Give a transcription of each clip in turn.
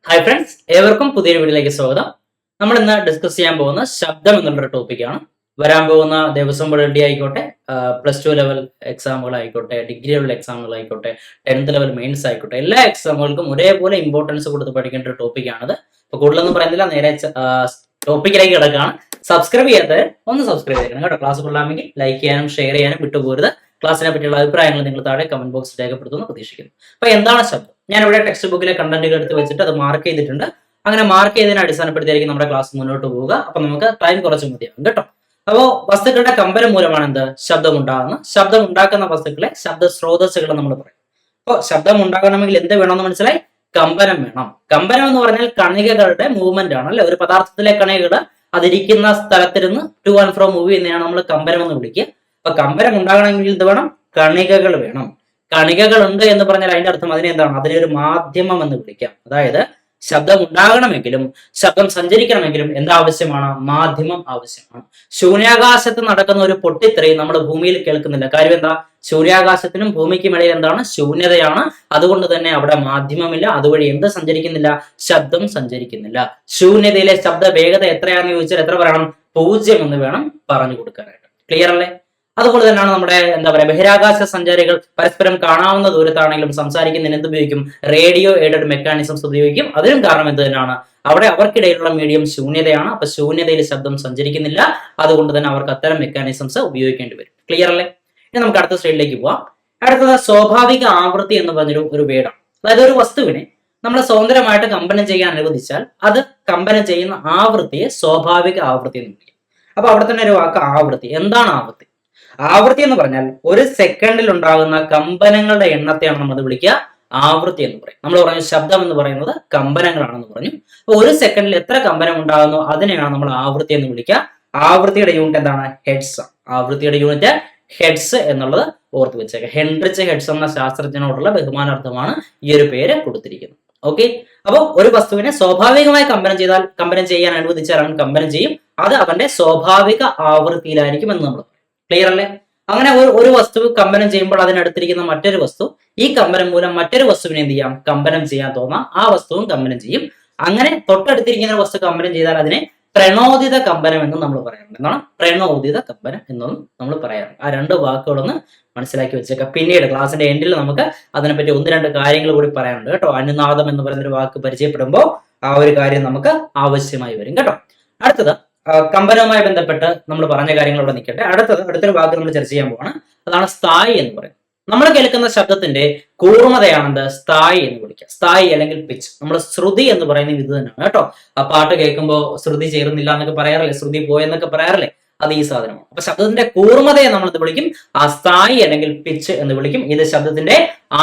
Hi friends, ഏവർക്കും പുതിയൊരു വീഡിയോയിലേക്ക് സ്വാഗതം. നമ്മൾ ഇന്ന് ഡിസ്കസ് ചെയ്യാൻ പോകുന്ന ശബ്ദം എന്നുള്ളൊരു ടോപ്പിക്കാണ്. വരാൻ പോകുന്ന ദേവസ്വം ബോർഡ് ഡി ആയിക്കോട്ടെ, +2 ലെവൽ എക്സാമുകളായിക്കോട്ടെ, ഡിഗ്രി ലെവൽ എക്സാമുകളായിക്കോട്ടെ, 10th ലെവൽ മെയിൻസ് ആയിക്കോട്ടെ, എല്ലാ എക്സാമുകൾക്കും ഒരേപോലെ ഇമ്പോർട്ടൻസ് കൊടുത്ത് പഠിക്കേണ്ട ഒരു ടോപ്പിക്കാണിത്. അപ്പോൾ കൂടുതലൊന്നും പറയുന്നില്ല, നേരെ ടോപ്പിക്കിലേക്ക് കിടക്കുകയാണ്. സബ്സ്ക്രൈബ് ചെയ്യാത്തവർ ഒന്ന് സബ്സ്ക്രൈബ് ചെയ്യണം കേട്ടോ. ക്ലാസ് കൊള്ളാമെങ്കിൽ ലൈക്ക് ചെയ്യാനും ഷെയർ ചെയ്യാനും വിട്ടുപോകരുത്. ക്ലാസ്സിനെ പറ്റിയുള്ള അഭിപ്രായങ്ങൾ നിങ്ങൾ താഴെ കമന്റ് ബോക്സിൽ രേഖപ്പെടുത്തുമെന്ന് പ്രതീക്ഷിക്കുന്നു. അപ്പൊ എന്താണ് ശബ്ദം? ഞാൻ ഇവിടെ ടെക്സ്റ്റ് ബുക്കിലെ കണ്ടന്റുകൾ എടുത്ത് വെച്ചിട്ട് അത് മാർക്ക് ചെയ്തിട്ടുണ്ട്. അങ്ങനെ മാർക്ക് ചെയ്തതിനെ അടിസ്ഥാനപ്പെടുത്തിയായിരിക്കും നമ്മുടെ ക്ലാസ് മുന്നോട്ട് പോവുക. അപ്പൊ നമുക്ക് ടൈം കുറച്ച് മതിയാകും കേട്ടോ. അപ്പോ വസ്തുക്കളുടെ കമ്പനം മൂലമാണ് എന്ത് ശബ്ദം ഉണ്ടാകുന്നത്. ശബ്ദം ഉണ്ടാക്കുന്ന വസ്തുക്കളെ ശബ്ദ സ്രോതസ്സുകൾ നമ്മൾ പറയും. അപ്പോൾ ശബ്ദം ഉണ്ടാകണമെങ്കിൽ എന്ത് വേണമെന്ന് മനസ്സിലായി? കമ്പനം വേണം. കമ്പനം എന്ന് പറഞ്ഞാൽ കണികകളുടെ മൂവ്മെന്റ് ആണ് അല്ലെ. ഒരു പദാർത്ഥത്തിലെ കണികകൾ അതിരിക്കുന്ന സ്ഥലത്തിരുന്ന് ടു ആൻഡ് ഫ്രോ മൂവ് ചെയ്യുന്നതാണ് നമ്മൾ കമ്പനം എന്ന് വിളിക്കുക. അപ്പൊ കമ്പനം ഉണ്ടാകണമെങ്കിൽ എന്ത് വേണം? കണികകൾ വേണം. കണികകൾ ഉണ്ട് എന്ന് പറഞ്ഞാൽ അതിന്റെ അർത്ഥം അതിനെ എന്താണ്? അതിനെ ഒരു മാധ്യമം എന്ന് വിളിക്കാം. അതായത് ശബ്ദം ഉണ്ടാകണമെങ്കിലും ശബ്ദം സഞ്ചരിക്കണമെങ്കിലും എന്താവശ്യമാണ്? മാധ്യമം ആവശ്യമാണ്. ശൂന്യാകാശത്ത് നടക്കുന്ന ഒരു പൊട്ടിത്തെറി നമ്മൾ ഭൂമിയിൽ കേൾക്കുന്നില്ല. കാര്യം എന്താ? ശൂന്യാകാശത്തിനും ഭൂമിക്കും ഇടയിൽ എന്താണ്? ശൂന്യതയാണ്. അതുകൊണ്ട് തന്നെ അവിടെ മാധ്യമമില്ല. അതുവഴി എന്ത് സഞ്ചരിക്കുന്നില്ല? ശബ്ദം സഞ്ചരിക്കുന്നില്ല. ശൂന്യതയിലെ ശബ്ദ വേഗത എത്രയാണെന്ന് ചോദിച്ചാൽ എത്ര പറയണം? 0 എന്ന് വേണം പറഞ്ഞു കൊടുക്കാനായിട്ട്. ക്ലിയർ അല്ലേ? അതുപോലെ തന്നെയാണ് നമ്മുടെ എന്താ പറയുക, ബഹിരാകാശ സഞ്ചാരികൾ പരസ്പരം കാണാവുന്ന ദൂരത്താണെങ്കിലും സംസാരിക്കുന്നതിന് എന്ത് ഉപയോഗിക്കും? റേഡിയോ എയ്ഡഡ് മെക്കാനിസംസ് ഉപയോഗിക്കും. അതിനും കാരണം എന്ത് തന്നെയാണ്? അവിടെ അവർക്കിടയിലുള്ള മീഡിയം ശൂന്യതയാണ്. അപ്പൊ ശൂന്യതയിൽ ശബ്ദം സഞ്ചരിക്കുന്നില്ല. അതുകൊണ്ട് തന്നെ അവർക്ക് അത്തരം മെക്കാനിസംസ് ഉപയോഗിക്കേണ്ടി വരും. ക്ലിയർ അല്ലേ? ഇനി നമുക്ക് അടുത്ത സ്ലൈഡിലേക്ക് പോവാം. അടുത്തത് സ്വാഭാവിക ആവൃത്തി എന്ന് പറഞ്ഞൊരു വേർഡാണ്. അതായത് ഒരു വസ്തുവിനെ നമ്മൾ സ്വതന്ത്രമായിട്ട് കമ്പനം ചെയ്യാൻ അനുവദിച്ചാൽ അത് കമ്പനം ചെയ്യുന്ന ആവൃത്തിയെ സ്വാഭാവിക ആവൃത്തി എന്ന് വിളിക്കും. അപ്പൊ അവിടെ തന്നെ ഒരു വാക്ക് ആവൃത്തി. എന്താണ് ആവൃത്തി? ആവൃത്തി എന്ന് പറഞ്ഞാൽ ഒരു സെക്കൻഡിൽ ഉണ്ടാകുന്ന കമ്പനങ്ങളുടെ എണ്ണത്തെയാണ് നമ്മൾ വിളിക്കുക ആവൃത്തി എന്ന് പറയും. നമ്മൾ പറഞ്ഞു ശബ്ദം എന്ന് പറയുന്നത് കമ്പനങ്ങളാണെന്ന് പറഞ്ഞു. അപ്പൊ ഒരു സെക്കൻഡിൽ എത്ര കമ്പനം ഉണ്ടാകുന്നു അതിനെയാണ് നമ്മൾ ആവൃത്തി എന്ന് വിളിക്കുക. ആവൃത്തിയുടെ യൂണിറ്റ് എന്താണ്? ഹെഡ്സ്. ആവൃത്തിയുടെ യൂണിറ്റ് ഹെഡ്സ് എന്നുള്ളത് ഓർത്ത് വെച്ചേക്കുക. ഹെൻറിച്ച് ഹെഡ്സ് എന്ന ശാസ്ത്രജ്ഞനോടുള്ള ബഹുമാനാർത്ഥമാണ് ഈ ഒരു പേര് കൊടുത്തിരിക്കുന്നത്. ഓക്കെ. അപ്പോൾ ഒരു വസ്തുവിനെ സ്വാഭാവികമായി കമ്പനം ചെയ്യാൻ അനുവദിച്ചാൽ അവൻ കമ്പനം ചെയ്യും. അത് അവന്റെ സ്വാഭാവിക ആവൃത്തിയിലായിരിക്കും എന്ന് നമ്മൾ. ക്ലിയർ അല്ലേ? അങ്ങനെ ഒരു വസ്തു കമ്പനം ചെയ്യുമ്പോൾ അതിനടുത്തിരിക്കുന്ന മറ്റൊരു വസ്തു ഈ കമ്പനം മൂലം മറ്റൊരു വസ്തുവിനെ എന്ത് ചെയ്യാം? കമ്പനം ചെയ്യാൻ തോന്നാം. ആ വസ്തുവും കമ്പനം ചെയ്യും. അങ്ങനെ തൊട്ടടുത്തിരിക്കുന്ന ഒരു വസ്തു കമ്പനം ചെയ്താൽ അതിനെ പ്രണോദിത കമ്പനം എന്നും നമ്മൾ പറയാറുണ്ട്. എന്താണ്? പ്രണോദിത കമ്പനം എന്നും നമ്മൾ പറയാറുണ്ട്. ആ രണ്ട് വാക്കുകളൊന്ന് മനസ്സിലാക്കി വെച്ചേക്കാം. പിന്നീട് ക്ലാസിന്റെ എൻഡിൽ നമുക്ക് അതിനെപ്പറ്റി 1-2 കാര്യങ്ങൾ കൂടി പറയാനുണ്ട് കേട്ടോ. അനുനാദം എന്ന് പറയുന്ന ഒരു വാക്ക് പരിചയപ്പെടുമ്പോൾ ആ ഒരു കാര്യം നമുക്ക് ആവശ്യമായി വരും കേട്ടോ. അടുത്തത് കമ്പനവുമായി ബന്ധപ്പെട്ട് നമ്മൾ പറഞ്ഞ കാര്യങ്ങൾ ഇവിടെ നിൽക്കട്ടെ. അടുത്തൊരു വാക്ക് നമ്മൾ ചർച്ച ചെയ്യാൻ പോവാണ്. അതാണ് സ്ഥായി എന്ന് പറയുന്നത്. നമ്മൾ കേൾക്കുന്ന ശബ്ദത്തിന്റെ കൂർമ്മതയാണെന്ത്? സ്ഥായി എന്ന് വിളിക്കുക. സ്ഥായി അല്ലെങ്കിൽ പിച്ച്. നമ്മൾ ശ്രുതി എന്ന് പറയുന്നത് ഇത് തന്നെയാണ് കേട്ടോ. ആ പാട്ട് കേൾക്കുമ്പോൾ ശ്രുതി ചേരുന്നില്ല എന്നൊക്കെ പറയാറില്ലേ? ശ്രുതി പോയെന്നൊക്കെ പറയാറില്ലേ? അത് ഈ സാധനമാണ്. അപ്പൊ ശബ്ദത്തിന്റെ കൂർമ്മതയെ നമ്മൾ എന്ത് വിളിക്കും? ആ സ്ഥായി അല്ലെങ്കിൽ പിച്ച് എന്ന് വിളിക്കും. ഇത് ശബ്ദത്തിന്റെ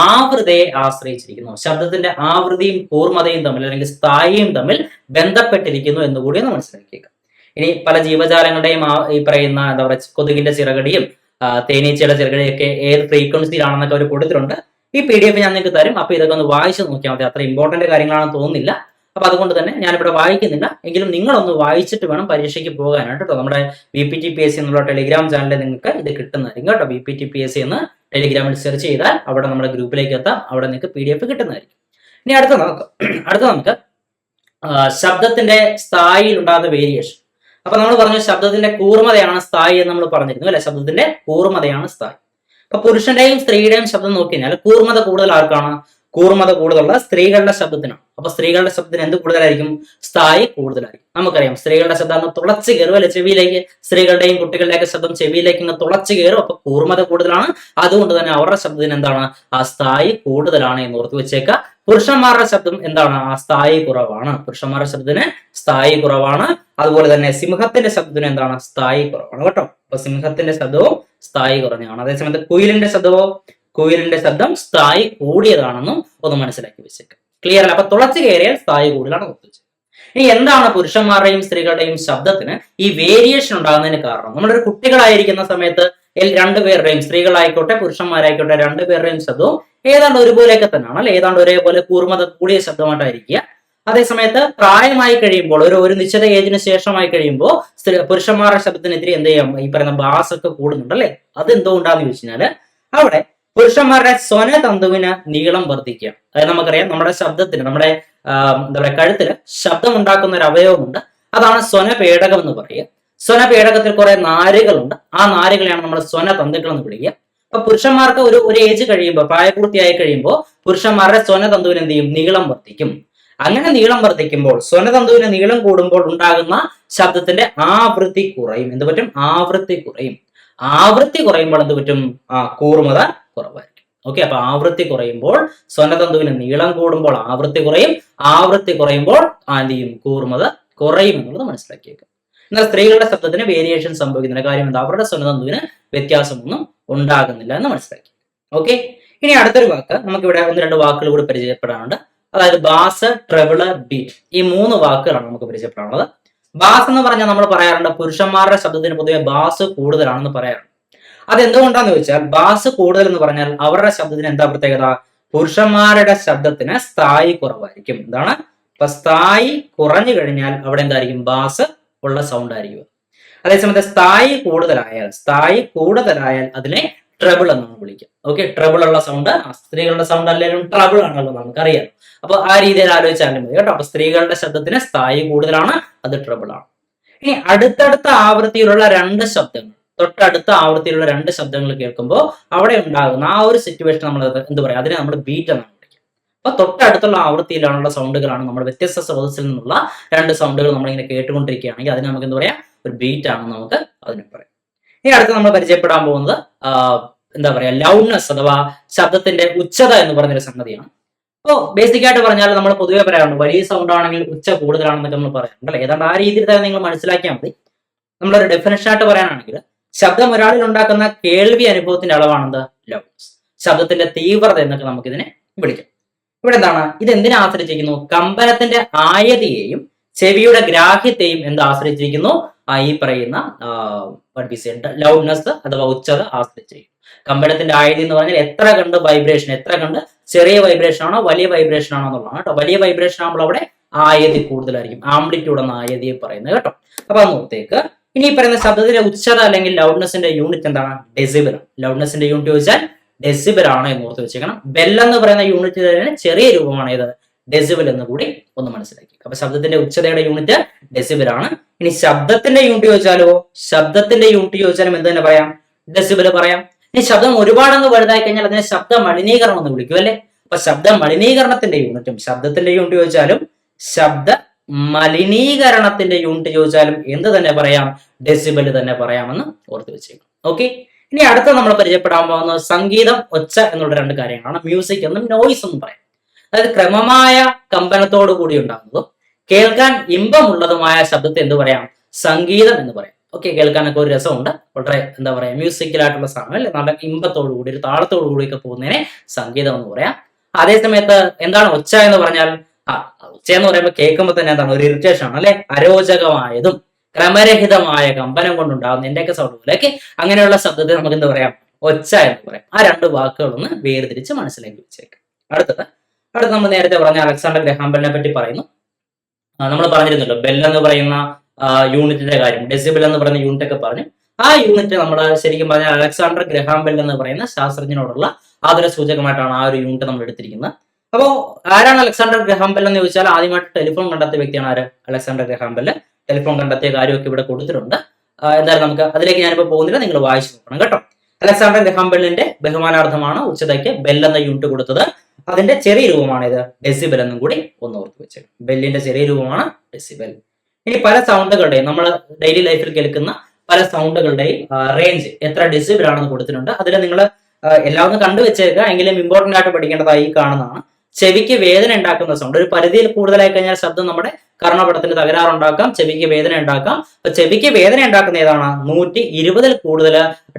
ആവൃതയെ ആശ്രയിച്ചിരിക്കുന്നു. ശബ്ദത്തിന്റെ ആവൃതിയും കൂർമ്മതയും തമ്മിൽ അല്ലെങ്കിൽ സ്ഥായിയും തമ്മിൽ ബന്ധപ്പെട്ടിരിക്കുന്നു എന്ന് കൂടി ഒന്ന് മനസ്സിലാക്കിയേക്കാം. ഇനി പല ജീവജാലങ്ങളുടെയും ഈ പറയുന്ന എന്താ പറയുക, കൊതുകിന്റെ ചിറകടിയും തേനീച്ചയുടെ ചിറകടിയൊക്കെ ഏത് ഫ്രീക്വൻസിയിലാണെന്നൊക്കെ അവർ കൊടുത്തിട്ടുണ്ട്. ഈ PDF ഞാൻ നിങ്ങൾക്ക് തരും. അപ്പൊ ഇതൊക്കെ ഒന്ന് വായിച്ചു നോക്കിയാൽ മതി. അത്ര ഇമ്പോർട്ടന്റ് കാര്യങ്ങളാണെന്ന് തോന്നുന്നില്ല. അപ്പൊ അതുകൊണ്ട് തന്നെ ഞാനിവിടെ വായിക്കുന്നില്ല. എങ്കിലും നിങ്ങളൊന്ന് വായിച്ചിട്ട് വേണം പരീക്ഷയ്ക്ക് പോകാനായിട്ട് കേട്ടോ. നമ്മുടെ VPTPSC എന്നുള്ള ടെലിഗ്രാം ചാനലിൽ നിങ്ങൾക്ക് ഇത് കിട്ടുന്നതായിരിക്കും കേട്ടോ. VPTPSC എന്ന് ടെലിഗ്രാമിൽ സെർച്ച് ചെയ്താൽ അവിടെ നമ്മുടെ ഗ്രൂപ്പിലേക്ക് എത്താം. അവിടെ നിങ്ങൾക്ക് PDF കിട്ടുന്നതായിരിക്കും. ഇനി അടുത്ത നമുക്ക് ശബ്ദത്തിന്റെ സ്ഥായിയിൽ ഉണ്ടാകുന്ന വേരിയേഷൻ. അപ്പൊ നമ്മൾ പറഞ്ഞു ശബ്ദത്തിന്റെ കൂർമ്മതയാണ് സ്ഥായി എന്ന് നമ്മൾ പറഞ്ഞിരുന്നു അല്ലെ? ശബ്ദത്തിന്റെ കൂർമ്മതയാണ് സ്ഥായി. അപ്പൊ പുരുഷന്റെയും സ്ത്രീയുടെയും ശബ്ദം നോക്കി കഴിഞ്ഞാൽ കൂർമ്മത കൂടുതൽ ആർക്കാണ്? കൂർമ്മത കൂടുതലുള്ള സ്ത്രീകളുടെ ശബ്ദത്തിനാണ്. അപ്പൊ സ്ത്രീകളുടെ ശബ്ദത്തിന് എന്ത് കൂടുതലായിരിക്കും? സ്ഥായി കൂടുതലായിരിക്കും. നമുക്കറിയാം സ്ത്രീകളുടെ ശബ്ദം അങ്ങ് തുളച്ചു കയറും അല്ലെ ചെവിയിലേക്ക്. സ്ത്രീകളുടെയും കുട്ടികളുടെയൊക്കെ ശബ്ദം ചെവിയിലേക്ക് അങ്ങ് തുളച്ചു കയറും. അപ്പൊ കൂർമ്മത കൂടുതലാണ്. അതുകൊണ്ട് തന്നെ അവരുടെ ശബ്ദത്തിന് എന്താണ്? ആ സ്ഥായി കൂടുതലാണ് എന്ന് ഓർത്ത് വെച്ചേക്കുക. പുരുഷന്മാരുടെ ശബ്ദം എന്താണ്? ആ സ്ഥായി കുറവാണ്. പുരുഷന്മാരുടെ ശബ്ദത്തിന് സ്ഥായി കുറവാണ്. അതുപോലെ തന്നെ സിംഹത്തിന്റെ ശബ്ദത്തിന് എന്താണ്? സ്ഥായി കുറവാണ് കേട്ടോ. അപ്പൊ സിംഹത്തിന്റെ ശബ്ദവും സ്ഥായി കുറഞ്ഞാണ്. അതേസമയത്ത് കുയിലിന്റെ ശബ്ദം സ്ഥായി കൂടിയതാണെന്നും ഒന്ന് മനസ്സിലാക്കി വെച്ചേക്കാം. ക്ലിയർ അല്ല? അപ്പൊ തുളച്ചു കയറിയാൽ സ്ഥായി കൂടുതലാണ്. ഇനി എന്താണ് പുരുഷന്മാരുടെയും സ്ത്രീകളുടെയും ശബ്ദത്തിന് ഈ വേരിയേഷൻ ഉണ്ടാകുന്നതിന് കാരണം? നമ്മളൊരു കുട്ടികളായിരിക്കുന്ന സമയത്ത് രണ്ടുപേരുടെയും, സ്ത്രീകളായിക്കോട്ടെ പുരുഷന്മാരായിക്കോട്ടെ, രണ്ടുപേരുടെയും ശബ്ദവും ഏതാണ്ട് ഒരുപോലെയൊക്കെ തന്നെയാണ് അല്ലെ? ഏതാണ്ട് ഒരേപോലെ കൂർമ്മത കൂടിയ ശബ്ദമായിട്ടായിരിക്കുക. അതേസമയത്ത് പ്രായമായി കഴിയുമ്പോൾ ഒരു നിശ്ചിത ഏജിന് ശേഷമായി കഴിയുമ്പോൾ പുരുഷന്മാരുടെ ശബ്ദത്തിന് ഇത്തിരി എന്ത് ചെയ്യാം? ഈ പറയുന്ന ബാസ് ഒക്കെ കൂടുന്നുണ്ട് അല്ലെ? അത് എന്തുകൊണ്ടാന്ന് ചോദിച്ചു കഴിഞ്ഞാല് അവിടെ പുരുഷന്മാരുടെ സ്വനതന്തുവിന് നീളം വർദ്ധിക്കുക. അതായത് നമുക്കറിയാം നമ്മുടെ ശബ്ദത്തിന്, നമ്മുടെ എന്താ പറയുക, കഴുത്തിന് ശബ്ദം ഉണ്ടാക്കുന്ന ഒരു അവയവമുണ്ട്. അതാണ് സ്വനപേടകം എന്ന് പറയുക. സ്വനപേടകത്തിൽ കുറെ നാരുകളുണ്ട്. ആ നാരുകളെയാണ് നമ്മൾ സ്വനതന്തുക്കൾ എന്ന് വിളിക്കുക. അപ്പൊ പുരുഷന്മാർക്ക് ഒരു ഏജ് കഴിയുമ്പോൾ, പ്രായപൂർത്തിയായി കഴിയുമ്പോൾ പുരുഷന്മാരുടെ സ്വനതന്തുവിന് എന്ത് ചെയ്യും? നീളം വർദ്ധിക്കും. അങ്ങനെ നീളം വർദ്ധിക്കുമ്പോൾ, സ്വനതന്തുവിന് നീളം കൂടുമ്പോൾ ഉണ്ടാകുന്ന ശബ്ദത്തിന്റെ ആവൃത്തി കുറയും. എന്ത് പറ്റും? ആവൃത്തി കുറയും. ആവൃത്തി കുറയുമ്പോൾ എന്ത് പറ്റും? കൂർമത കുറവായിരിക്കും. ഓക്കെ, അപ്പൊ ആവൃത്തി കുറയുമ്പോൾ, സ്വനതന്തുവിന് നീളം കൂടുമ്പോൾ ആവൃത്തി കുറയും. ആവൃത്തി കുറയുമ്പോൾ എന്ത് ചെയ്യും? കൂർമത കുറയും എന്നുള്ളത് മനസ്സിലാക്കിയേക്കും. എന്നാൽ സ്ത്രീകളുടെ ശബ്ദത്തിന് വേരിയേഷൻ സംഭവിക്കുന്ന കാര്യം എന്താ? അവരുടെ സ്വനതന്തുവിന് വ്യത്യാസമൊന്നും ഉണ്ടാകുന്നില്ല എന്ന് മനസ്സിലാക്കി. ഓക്കെ, ഇനി അടുത്തൊരു വാക്ക് നമുക്കിവിടെ 1-2 വാക്കുകൾ കൂടി പരിചയപ്പെടാനുണ്ട്. അതായത് ബാസ്, ട്രെബിള്, ബീറ്റ്. ഈ 3 വാക്കുകളാണ് നമുക്ക് പരിചയപ്പെടാനുള്ളത്. ബാസ് എന്ന് പറഞ്ഞാൽ നമ്മൾ പറയാറുണ്ട് പുരുഷന്മാരുടെ ശബ്ദത്തിന് പൊതുവെ ബാസ് കൂടുതലാണെന്ന് പറയാറുണ്ട്. അതെന്തുകൊണ്ടാന്ന് ചോദിച്ചാൽ, ബാസ് കൂടുതൽ എന്ന് പറഞ്ഞാൽ അവരുടെ ശബ്ദത്തിന് എന്താ പ്രത്യേകത? പുരുഷന്മാരുടെ ശബ്ദത്തിന് സ്ഥായി കുറവായിരിക്കും. എന്താണ്? അപ്പൊ സ്ഥായി കുറഞ്ഞു കഴിഞ്ഞാൽ അവിടെ എന്തായിരിക്കും? ബാസ് ഉള്ള സൗണ്ട് ആയിരിക്കും. അതേസമയത്ത് സ്ഥായി കൂടുതലായാൽ അതിനെ ട്രബിൾ എന്നാണ് വിളിക്കുക. ഓക്കെ, ട്രബിൾ ഉള്ള സൗണ്ട്, സ്ത്രീകളുടെ സൗണ്ട് അല്ലെങ്കിലും ട്രബിൾ ആണല്ലോ നമുക്കറിയാം. അപ്പൊ ആ രീതിയിൽ ആലോചിച്ചാലും മതി കേട്ടോ. അപ്പൊ സ്ത്രീകളുടെ ശബ്ദത്തിന് സ്ഥായി കൂടുതലാണ്, അത് ട്രബിൾ ആണ്. ഇനി അടുത്തടുത്ത ആവൃത്തിയിലുള്ള 2 ശബ്ദങ്ങൾ, തൊട്ടടുത്ത ആവൃത്തിയിലുള്ള 2 ശബ്ദങ്ങൾ കേൾക്കുമ്പോൾ അവിടെ ഉണ്ടാകുന്ന ആ ഒരു സിറ്റുവേഷൻ നമ്മൾ എന്ത് പറയാം? അതിനെ നമ്മൾ ബീറ്റ് എന്നാണ് വിളിക്കുക. അപ്പൊ തൊട്ടടുത്തുള്ള ആവൃത്തിയിലുള്ള സൗണ്ടുകളാണ് നമ്മൾ വ്യത്യസ്ത സ്രോതസ്സിൽ നിന്നുള്ള 2 സൗണ്ടുകൾ നമ്മളിങ്ങനെ കേട്ടുകൊണ്ടിരിക്കുകയാണെങ്കിൽ അതിന് നമുക്ക് എന്ത് പറയാം? ഒരു ബീറ്റ് ആണെന്ന് നമുക്ക് അതിന് പറയാം. ഇനി അടുത്ത് നമ്മൾ പരിചയപ്പെടാൻ പോകുന്നത് എന്താ പറയാ, ലൗഡ്നെസ് അഥവാ ശബ്ദത്തിന്റെ ഉച്ചത എന്ന് പറഞ്ഞൊരു സംഗതിയാണ്. അപ്പോൾ ബേസിക് ആയിട്ട് പറഞ്ഞാൽ നമ്മൾ പൊതുവെ പറയാറുണ്ട് വലിയ സൗണ്ട് ആണെങ്കിൽ ഉച്ച കൂടുതലാണെന്നൊക്കെ നമ്മൾ പറയാറുണ്ട് അല്ലെ. ഏതാണ്ട് ആ രീതിയിൽ തന്നെ നിങ്ങൾ മനസ്സിലാക്കിയാൽ മതി. നമ്മളൊരു ഡെഫിനേഷൻ ആയിട്ട് പറയാനാണെങ്കിൽ ശബ്ദം ഒരാളിൽ ഉണ്ടാക്കുന്ന കേൾവി അനുഭവത്തിന്റെ അളവാണെന്ത്? ലൗഡ്നെസ്. ശബ്ദത്തിന്റെ തീവ്രത എന്നൊക്കെ നമുക്ക് ഇതിനെ വിളിക്കാം. ഇവിടെ എന്താണ്? ഇത് എന്തിനെ ആശ്രയിച്ചിരിക്കുന്നു? കമ്പനത്തിന്റെ ആയതിയെയും ചെവിയുടെ ഗ്രാഹ്യത്തെയും എന്ത് ആശ്രയിച്ചിരിക്കുന്നു? ഈ പറയുന്ന ലൗഡ്നെസ് അഥവാ ഉച്ചത ആശ്രയിച്ചിരിക്കും. കമ്പനത്തിന്റെ ആയതി എന്ന് പറഞ്ഞാൽ എത്ര കണ്ട് വൈബ്രേഷൻ, എത്ര കണ്ട് ചെറിയ വൈബ്രേഷൻ ആണോ വലിയ വൈബ്രേഷൻ ആണോ എന്നുള്ളതാണ് കേട്ടോ. വലിയ വൈബ്രേഷൻ ആകുമ്പോൾ അവിടെ ആയതി കൂടുതലായിരിക്കും. ആംപ്ലിറ്റ്യൂഡ് എന്ന ആയതിയെ പറയുന്നത് കേട്ടോ. അപ്പൊ അത് നോർത്തേക്ക്. ഇനി പറയുന്ന ശബ്ദത്തിന്റെ ഉച്ചത അല്ലെങ്കിൽ ലൗഡ്നെസിന്റെ യൂണിറ്റ് എന്താണ്? ഡെസിബിൾ. ലൗഡ്നെസിന്റെ യൂണിറ്റ് ചോദിച്ചാൽ ഡെസിബിൾ ആണ് എന്ന് ഓർത്ത് വെച്ചേക്കണം. ബെൽ എന്ന് പറയുന്ന യൂണിറ്റ് തന്നെ ചെറിയ രൂപമാണ് ഇത് ഡെസിബിൾ എന്ന് കൂടി ഒന്ന് മനസ്സിലാക്കി. അപ്പൊ ശബ്ദത്തിന്റെ ഉച്ചതയുടെ യൂണിറ്റ് ഡെസിബിൾ ആണ്. ഇനി ശബ്ദത്തിന്റെ യൂണിറ്റ് ചോദിച്ചാലോ? ശബ്ദത്തിന്റെ യൂണിറ്റ് ചോദിച്ചാലും എന്ത് തന്നെ പറയാം? ഡെസിബിൾ പറയാം. ഇനി ശബ്ദം ഒരുപാടൊന്ന് വലുതായി കഴിഞ്ഞാൽ അതിനെ ശബ്ദ മലിനീകരണം എന്ന് വിളിക്കും അല്ലെ. അപ്പൊ ശബ്ദ മലിനീകരണത്തിന്റെ യൂണിറ്റും ശബ്ദത്തിന്റെ യൂണിറ്റ് ചോദിച്ചാലും ശബ്ദ മലിനീകരണത്തിന്റെ യൂണിറ്റ് ചോദിച്ചാലും എന്ത് തന്നെ പറയാം? ഡെസിബിൾ തന്നെ പറയാമെന്ന് ഓർത്ത് വെച്ചേക്കും. ഓക്കെ, ഇനി അടുത്ത നമ്മൾ പരിചയപ്പെടാൻ പോകുന്നത് സംഗീതം, ഒച്ച എന്നുള്ള 2 കാര്യങ്ങളാണ്. മ്യൂസിക് എന്നും നോയിസ് എന്നും പറയാം. അതായത് ക്രമമായ കമ്പനത്തോടു കൂടി ഉണ്ടാകുന്നതും കേൾക്കാൻ ഇമ്പമുള്ളതുമായ ശബ്ദത്തെ എന്ത് പറയാം? സംഗീതം എന്ന് പറയാം. ഓക്കെ, കേൾക്കാനൊക്കെ ഒരു രസമുണ്ട്, വളരെ എന്താ പറയാ മ്യൂസിക്കലായിട്ടുള്ള സാധനം അല്ലെ. നല്ല ഇമ്പത്തോടു കൂടി ഒരു താളത്തോടു കൂടിയൊക്കെ പോകുന്നതിനെ സംഗീതം എന്ന് പറയാം. അതേ സമയത്ത് എന്താണ് ഒച്ച എന്ന് പറഞ്ഞാൽ? ഒച്ച എന്ന് പറയുമ്പോൾ കേൾക്കുമ്പോൾ തന്നെ എന്താണ്? ഒരു ഇറിറ്റേഷൻ ആണ് അല്ലെ. അരോചകമായതും ക്രമരഹിതമായ കമ്പനം കൊണ്ടുണ്ടാകുന്ന എന്റെയൊക്കെ സൗണ്ട് പോലെയൊക്കെ അങ്ങനെയുള്ള ശബ്ദത്തെ നമുക്ക് എന്ത് പറയാം? ഒച്ച എന്ന് പറയാം. ആ 2 വാക്കുകളൊന്ന് വേർതിരിച്ച് മനസ്സിലാക്കി വെച്ചേക്കാം. അടുത്ത നമ്മൾ നേരത്തെ പറഞ്ഞ അലക്സാണ്ടർ ഗ്രഹാം ബെല്ലിനെ പറ്റി പറയുന്നു. നമ്മൾ പറഞ്ഞിരുന്നല്ലോ ബെൽ എന്ന് പറയുന്ന യൂണിറ്റിന്റെ കാര്യം, ഡെസിബിൾ എന്ന് പറയുന്ന യൂണിറ്റ് ഒക്കെ പറഞ്ഞു. ആ യൂണിറ്റ് നമ്മൾ ശരിക്കും പറഞ്ഞാൽ അലക്സാണ്ടർ ഗ്രഹാം ബെൽ എന്ന് പറയുന്ന ശാസ്ത്രജ്ഞനോടുള്ള ആദര സൂചകമായിട്ടാണ് ആ ഒരു യൂണിറ്റ് നമ്മൾ എടുത്തിരിക്കുന്നത്. അപ്പോൾ ആരാണ് അലക്സാണ്ടർ ഗ്രഹാം ബെൽ എന്ന് ചോദിച്ചാൽ ആദ്യമായിട്ട് ടെലിഫോൺ കണ്ടെത്തിയ വ്യക്തിയാണ് ആര്? Alexander Graham bell. ടെലിഫോൺ കണ്ടെത്തിയ കാര്യമൊക്കെ ഇവിടെ കൊടുത്തിട്ടുണ്ട്. എന്തായാലും നമുക്ക് അതിലേക്ക് ഞാനിപ്പോൾ പോകുന്നില്ല, നിങ്ങൾ വായിച്ചു നോക്കണം കേട്ടോ. അലക്സാണ്ടർ ഗ്രഹാം ബെല്ലിന്റെ ബഹുമാനാർത്ഥമാണ് ഉച്ചതയ്ക്ക് ബെൽ എന്ന യൂണിറ്റ് കൊടുത്തത്. അതിന്റെ ചെറിയ രൂപമാണ് ഇത് ഡെസിബൽ എന്നും കൂടി ഒന്ന് ഓർത്ത് വെച്ചേക്കും. ബെല്ലിന്റെ ചെറിയ രൂപമാണ് ഡെസിബൽ. ഇനി പല സൗണ്ടുകളുടെയും നമ്മൾ ഡെയിലി ലൈഫിൽ കേൾക്കുന്ന പല സൗണ്ടുകളുടെയും റേഞ്ച് എത്ര ഡെസിബൽ ആണെന്ന് കൊടുത്തിട്ടുണ്ട്. അതിൽ നിങ്ങൾ എല്ലാം ഒന്ന് കണ്ടുവെച്ചേക്കുക, എങ്കിലും ഇമ്പോർട്ടന്റ് ആയിട്ട് പഠിക്കേണ്ടതായി കാണുന്നതാണ്. ചെവിക്ക് വേദന ഉണ്ടാക്കുന്ന സൗണ്ട് ഒരു പരിധിയിൽ കൂടുതലായി കഴിഞ്ഞാൽ ശബ്ദം നമ്മുടെ കർണപടത്തിന് തകരാറുണ്ടാക്കാം, ചെവിക്ക് വേദന ഉണ്ടാക്കാം. അപ്പൊ ചെവിക്ക് വേദന ഉണ്ടാക്കുന്ന ഏതാണ്? 120 കൂടുതൽ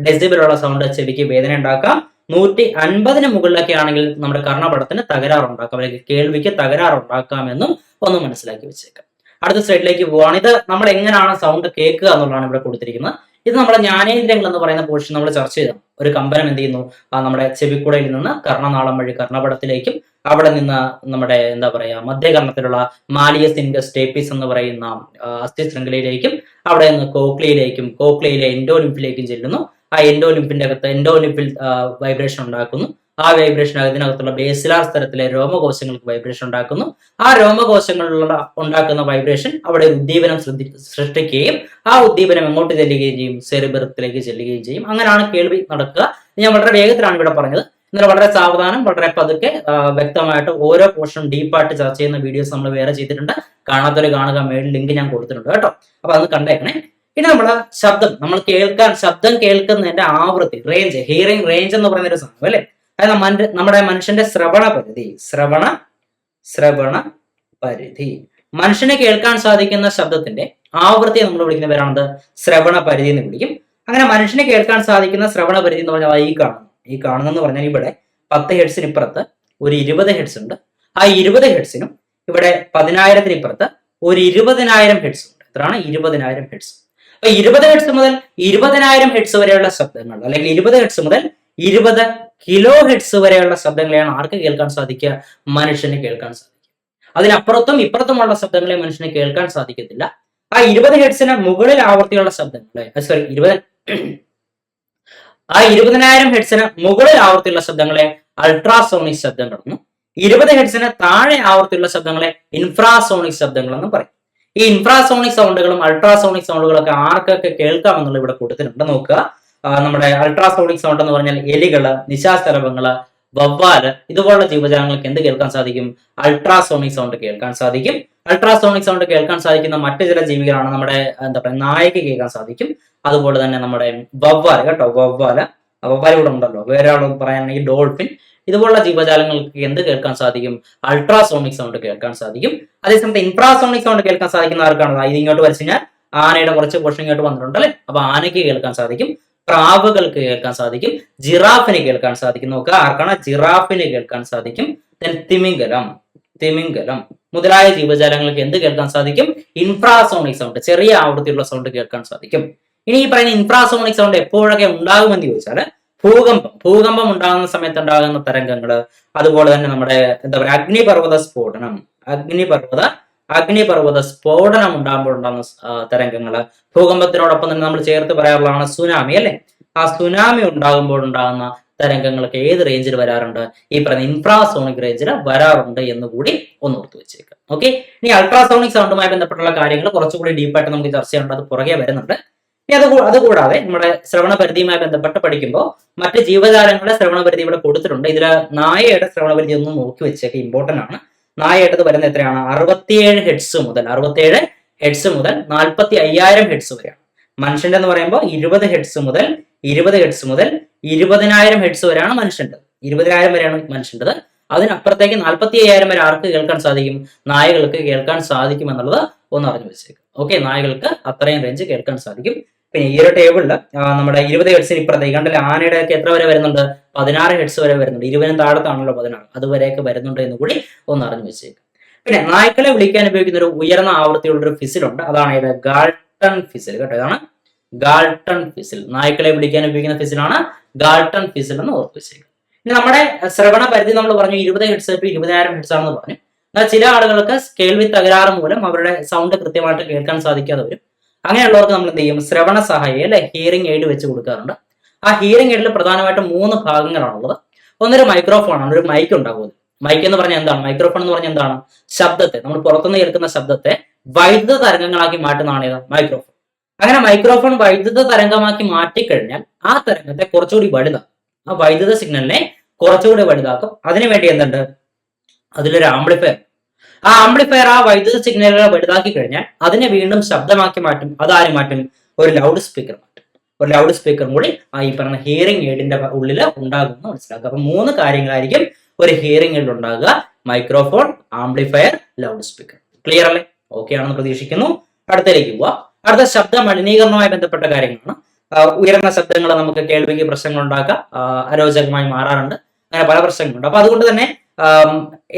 ഡെസിബിലുള്ള സൗണ്ട് ചെവിക്ക് വേദന ഉണ്ടാക്കാം. 150 മുകളിലൊക്കെ ആണെങ്കിൽ നമ്മുടെ കർണപടത്തിന് തകരാറുണ്ടാക്കാം, അല്ലെങ്കിൽ കേൾവിക്ക് തകരാറുണ്ടാക്കാമെന്നും ഒന്ന് മനസ്സിലാക്കി വെച്ചേക്കാം. അടുത്ത സ്ലൈഡിലേക്ക് പോവുകയാണ്. ഇത് നമ്മൾ എങ്ങനെയാണ് സൗണ്ട് കേൾക്കുക എന്നുള്ളതാണ് ഇവിടെ കൊടുത്തിരിക്കുന്നത്. ഇത് നമ്മുടെ ജ്ഞാനേന്ദ്രിയങ്ങൾ എന്ന് പറയുന്ന പോർഷൻ നമ്മൾ ചർച്ച ചെയ്തതാണ്. ഒരു കമ്പനം എന്ത് ചെയ്യുന്നു? നമ്മുടെ ചെവിക്കുടയിൽ നിന്ന് കർണനാളം വഴി കർണപടത്തിലേക്കും അവിടെ നിന്ന് നമ്മുടെ എന്താ പറയാ മധ്യകർണത്തിലുള്ള മാലിയസ് ഇൻഗസ് ടേപ്പിസ് എന്ന് പറയുന്ന അസ്ഥി ശൃംഖലയിലേക്കും അവിടെ നിന്ന് കോക്ലിയയിലേക്കും കോക്ലിയയിലെ എൻഡോലിംഫിലേക്കും ചെല്ലുന്നു. ആ എൻഡോലിംപിൽ വൈബ്രേഷൻ ഉണ്ടാക്കുന്നു. ആ വൈബ്രേഷൻ ഇതിനകത്തുള്ള ബേസിലാർ സ്ഥലത്തിലെ രോമകോശങ്ങൾക്ക് വൈബ്രേഷൻ ഉണ്ടാക്കുന്നു. ആ രോമകോശങ്ങളിലുള്ള ഉണ്ടാക്കുന്ന വൈബ്രേഷൻ അവിടെ ഉദ്ദീപനം സൃഷ്ടിക്കുകയും ആ ഉദ്ദീപനം എങ്ങോട്ട് ചെല്ലുകയും ചെയ്യും? സെറിബ്രത്തിലേക്ക് ചെല്ലുകയും ചെയ്യും. അങ്ങനെയാണ് കേൾവി നടക്കുക. ഞാൻ വളരെ വേഗത്തിലാണ് ഇവിടെ പറഞ്ഞത്. എന്നാൽ വളരെ സാവധാനം, വളരെ പതുക്കെ വ്യക്തമായിട്ട് ഓരോ പോർഷനും ഡീപ്പായിട്ട് ചർച്ച ചെയ്യുന്ന വീഡിയോസ് നമ്മൾ വേറെ ചെയ്തിട്ടുണ്ട്. കാണാത്തവരെ കാണുക, മേളിൽ ലിങ്ക് ഞാൻ കൊടുത്തിട്ടുണ്ട് കേട്ടോ. അപ്പൊ അത് കണ്ടേക്കണേ. ഇനി നമ്മള് ശബ്ദം കേൾക്കുന്നതിന്റെ ആവൃത്തി, റേഞ്ച്, ഹിയറിംഗ് റേഞ്ച് എന്ന് പറയുന്ന ഒരു സാധനം അല്ലെ. അത് നമ്മുടെ മനുഷ്യന്റെ ശ്രവണ പരിധി, മനുഷ്യനെ കേൾക്കാൻ സാധിക്കുന്ന ശബ്ദത്തിന്റെ ആവൃത്തിയെ നമ്മൾ വിളിക്കുന്ന പേരാണത് ശ്രവണ പരിധി എന്ന് വിളിക്കും. അങ്ങനെ മനുഷ്യനെ കേൾക്കാൻ സാധിക്കുന്ന ശ്രവണ പരിധി എന്ന് പറഞ്ഞാൽ ഈ കാണുന്നെന്ന് പറഞ്ഞാൽ ഇവിടെ 10 ഹെഡ്സിന് ഇപ്പുറത്ത് ഒരു 20 ഹെഡ്സ് ഉണ്ട്. ആ 20 ഹെഡ്സിനും ഇവിടെ 10,000 ഇപ്പുറത്ത് ഒരു 20,000 ഹെഡ്സ് ഉണ്ട്. എത്രയാണ്? 20,000 ഹെഡ്സ്. അപ്പൊ 20 ഹെഡ്സ് മുതൽ 20,000 ഹെഡ്സ് വരെയുള്ള ശബ്ദങ്ങൾ, അല്ലെങ്കിൽ 20 ഹെഡ്സ് മുതൽ 20 കിലോ ഹെഡ്സ് വരെയുള്ള ശബ്ദങ്ങളെയാണ് ആർക്ക് കേൾക്കാൻ സാധിക്കുക? മനുഷ്യന് കേൾക്കാൻ സാധിക്കുക. അതിനപ്പുറത്തും ഇപ്പുറത്തുമുള്ള ശബ്ദങ്ങളെ മനുഷ്യന് കേൾക്കാൻ സാധിക്കത്തില്ല. ആ 20 ഹെഡ്സിന് മുകളിൽ ആവൃത്തിയുള്ള ശബ്ദങ്ങളെ, ആ 20,000 ഹെഡ്സിന് മുകളിൽ ആവൃത്തിയുള്ള ശബ്ദങ്ങളെ അൾട്രാസോണിക് ശബ്ദങ്ങളെന്നും 20 ഹെഡ്സിന് താഴെ ആവൃത്തിയുള്ള ശബ്ദങ്ങളെ ഇൻഫ്രാസോണിക് ശബ്ദങ്ങളെന്നും പറയും. ഈ ഇൻഫ്രാസോണിക് സൗണ്ടുകളും അൾട്രാസോണിക് സൗണ്ടുകളൊക്കെ ആർക്കൊക്കെ കേൾക്കാമെന്നുള്ള ഇവിടെ കൊടുത്തിട്ടുണ്ട്. നോക്കുക, നമ്മുടെ അൾട്രാസോണിക് സൗണ്ട് എന്ന് പറഞ്ഞാൽ എലികള്, നിശാസ്ഥലഭങ്ങള്, വവ്വാല്, ഇതുപോലുള്ള ജീവജാലങ്ങൾക്ക് എന്ത് കേൾക്കാൻ സാധിക്കും? അൾട്രാസോണിക് സൗണ്ട് കേൾക്കാൻ സാധിക്കും. അൾട്രാസോണിക് സൗണ്ട് കേൾക്കാൻ സാധിക്കുന്ന മറ്റു ചില ജീവികളാണ് നമ്മുടെ നായക്ക് കേൾക്കാൻ സാധിക്കും. അതുപോലെ തന്നെ നമ്മുടെ വവ്വാല് കേട്ടോ, വവ്വാല് ഇവിടെ ഉണ്ടല്ലോ. വേറെ ആൾ പറയാനാണെങ്കിൽ ഡോൾഫിൻ, ഇതുപോലുള്ള ജീവജാലങ്ങൾക്ക് എന്ത് കേൾക്കാൻ സാധിക്കും? അൾട്രാസോണിക് സൗണ്ട് കേൾക്കാൻ സാധിക്കും. അതേസമയത്ത് ഇൻഫ്രാസോണിക് സൗണ്ട് കേൾക്കാൻ സാധിക്കുന്ന ആർക്കാണ്? ഇത് ഇങ്ങോട്ട് വരച്ചു കഴിഞ്ഞാൽ ആനയുടെ കുറച്ച് പോർഷൻ ഇങ്ങോട്ട് വന്നിട്ടുണ്ട് അല്ലെ. അപ്പൊ ആനയ്ക്ക് കേൾക്കാൻ സാധിക്കും, പ്രാവുകൾക്ക് കേൾക്കാൻ സാധിക്കും, ജിറാഫിന് കേൾക്കാൻ സാധിക്കും. നോക്കുക, ആർക്കാണ്? ജിറാഫിന് കേൾക്കാൻ സാധിക്കും. തിമിംഗലം മുതലായ ജീവജാലങ്ങൾക്ക് എന്ത് കേൾക്കാൻ സാധിക്കും? ഇൻഫ്രാസോണിക് സൗണ്ട്, ചെറിയ ആവൃത്തിയുള്ള സൗണ്ട് കേൾക്കാൻ സാധിക്കും. ഇനി ഈ പറയുന്ന ഇൻഫ്രാസോണിക് സൗണ്ട് എപ്പോഴൊക്കെ ഉണ്ടാകുമെന്ന് ചോദിച്ചാൽ ഭൂകമ്പം ഉണ്ടാകുന്ന സമയത്ത് ഉണ്ടാകുന്ന തരംഗങ്ങള്, അതുപോലെ തന്നെ നമ്മുടെ അഗ്നിപർവ്വത സ്ഫോടനം ഉണ്ടാകുമ്പോൾ ഉണ്ടാകുന്ന തരംഗങ്ങള്, ഭൂകമ്പത്തിനോടൊപ്പം തന്നെ നമ്മൾ ചേർത്ത് പറയാറുള്ളതാണ് സുനാമി അല്ലെ. ആ സുനാമി ഉണ്ടാകുമ്പോൾ ഉണ്ടാകുന്ന തരംഗങ്ങളൊക്കെ ഏത് റേഞ്ചിൽ വരാറുണ്ട്? ഈ പറയുന്ന ഇൻഫ്രാസോണിക് റേഞ്ചിൽ വരാറുണ്ട് എന്ന് കൂടി ഒന്ന് ഓർത്ത് വെച്ചേക്കാം. ഓക്കെ, ഇനി അൾട്രാസോണിക് സൗണ്ടുമായി ബന്ധപ്പെട്ടുള്ള കാര്യങ്ങൾ കുറച്ചുകൂടി ഡീപ്പായിട്ട് നമുക്ക് ചർച്ച ചെയ്യേണ്ടത്, അത് പുറകെ വരുന്നുണ്ട്. ഇനി അതുകൂടാതെ നമ്മുടെ ശ്രവണ പരിധിയുമായി ബന്ധപ്പെട്ട് പഠിക്കുമ്പോൾ മറ്റ് ജീവജാലങ്ങളുടെ ശ്രവണ പരിധി ഇവിടെ കൊടുത്തിട്ടുണ്ട്. ഇതിൽ നായയുടെ ശ്രവണ പരിധി ഒന്ന് നോക്കി വെച്ചേക്ക്, ഇമ്പോർട്ടന്റ് ആണ്. നായയുടെ വരുന്നത് എത്രയാണ്? 67 ഹെഡ്സ് മുതൽ 45,000 ഹെഡ്സ് വരെയാണ്. മനുഷ്യന്റെ എന്ന് പറയുമ്പോൾ 20 ഹെഡ്സ് മുതൽ 20,000 ഹെഡ്സ് വരെയാണ് മനുഷ്യന്റെ. 20,000 വരെയാണ് മനുഷ്യൻ്റെത്. അതിനപ്പുറത്തേക്ക് 45,000 വരെ ആർക്ക് കേൾക്കാൻ സാധിക്കും? നായകൾക്ക് കേൾക്കാൻ സാധിക്കും എന്നുള്ളത് ഒന്ന് അറിഞ്ഞു വെച്ചേക്കും. ഓക്കെ, നായകൾക്ക് അത്രയും റേഞ്ച് കേൾക്കാൻ സാധിക്കും. പിന്നെ ഈ ഒരു ടേബിളില് നമ്മുടെ 20 ഹെഡ്സിന് ഇപ്പുറത്തേക്ക് കണ്ടല്ലേ, ആനയുടെ ഒക്കെ എത്ര വരെ വരുന്നുണ്ട്? 16 ഹെഡ്സ് വരെ വരുന്നുണ്ട്. 20 താഴത്താണല്ലോ 16, അതുവരെയൊക്കെ വരുന്നുണ്ട് എന്ന് കൂടി ഒന്ന് അറിഞ്ഞു വെച്ചേക്കും. പിന്നെ നായ്ക്കളെ വിളിക്കാൻ ഉപയോഗിക്കുന്ന ഒരു ഉയർന്ന ആവൃത്തിയുള്ള ഒരു ഫിസിലുണ്ട്, അതാണ് ഇത് ഗാൾട്ടൺ ഫിസിൽ കേട്ടോ. ഇതാണ് ഗാൾട്ടൺ ഫിസിൽ. നായ്ക്കളെ വിളിക്കാൻ ഉപയോഗിക്കുന്ന ഫിസിലാണ് ഗാൾട്ടൺ ഫിസിൽ എന്ന് ഓർത്ത് വെച്ചേക്കും. ഇനി നമ്മുടെ ശ്രവണ പരിധി നമ്മൾ പറഞ്ഞു 20 ഹെഡ്സ് ടു 20,000 ഹെഡ്സ് ആണെന്ന് പറഞ്ഞു. എന്നാൽ ചില ആളുകൾക്ക് കേൾവി തകരാറ് മൂലം അവരുടെ സൗണ്ട് കൃത്യമായിട്ട് കേൾക്കാൻ സാധിക്കാതെ വരും. അങ്ങനെയുള്ളവർക്ക് നമ്മൾ എന്ത് ചെയ്യും? ശ്രവണ സഹായി അല്ലെ, ഹിയറിംഗ് എയ്ഡ് വെച്ച് കൊടുക്കാറുണ്ട്. ആ ഹിയറിംഗ് എയ്ഡിൽ പ്രധാനമായിട്ടും 3 ഭാഗങ്ങളാണുള്ളത്. ഒന്നൊരു മൈക്രോഫോൺ ആണ്, ഒരു മൈക്ക് ഉണ്ടാകുന്നത്. മൈക്ക് എന്ന് പറഞ്ഞാൽ എന്താണ്? മൈക്രോഫോൺ എന്ന് പറഞ്ഞാൽ എന്താണ്? ശബ്ദത്തെ, നമ്മൾ പുറത്തുനിന്ന് കേൾക്കുന്ന ശബ്ദത്തെ വൈദ്യുത തരംഗങ്ങളാക്കി മാറ്റുന്നതാണ് മൈക്രോഫോൺ. അങ്ങനെ മൈക്രോഫോൺ വൈദ്യുത തരംഗമാക്കി മാറ്റിക്കഴിഞ്ഞാൽ ആ തരംഗത്തെ കുറച്ചുകൂടി വലുതാക്കും. ആ വൈദ്യുത സിഗ്നലിനെ കുറച്ചുകൂടി വലുതാക്കും. അതിനുവേണ്ടി എന്തുണ്ട്? അതിലൊരു ആംപ്ലിഫയർ. ആ ആംപ്ലിഫയർ ആ വൈദ്യുത സിഗ്നലുകളെ വലുതാക്കി കഴിഞ്ഞാൽ അതിനെ വീണ്ടും ശബ്ദമാക്കി മാറ്റും. അതാരും മാറ്റും? ഒരു ലൗഡ് സ്പീക്കർ മാറ്റും. ഒരു ലൗഡ് സ്പീക്കറും കൂടി ഈ പറഞ്ഞ ഹിയറിംഗ് എയ്ഡിന്റെ ഉള്ളിൽ ഉണ്ടാകുമെന്ന് മനസ്സിലാക്കുക. അപ്പൊ 3 കാര്യങ്ങളായിരിക്കും ഒരു ഹിയറിംഗ് എയ്ഡ് ഉണ്ടാകുക: microphone, amplifier, loud speaker. Clear അല്ലേ? ഓക്കെ ആണെന്ന് പ്രതീക്ഷിക്കുന്നു. അടുത്തേക്ക് പോവാ. അടുത്ത ശബ്ദ മലിനീകരണവുമായി ബന്ധപ്പെട്ട കാര്യങ്ങളാണ്. ഉയർന്ന ശബ്ദങ്ങൾ നമുക്ക് കേൾവിക്ക് പ്രശ്നങ്ങൾ ഉണ്ടാക്കാം, അരോചകമായി മാറാറുണ്ട്, അങ്ങനെ പല പ്രശ്നങ്ങളുണ്ട്. അപ്പൊ അതുകൊണ്ട് തന്നെ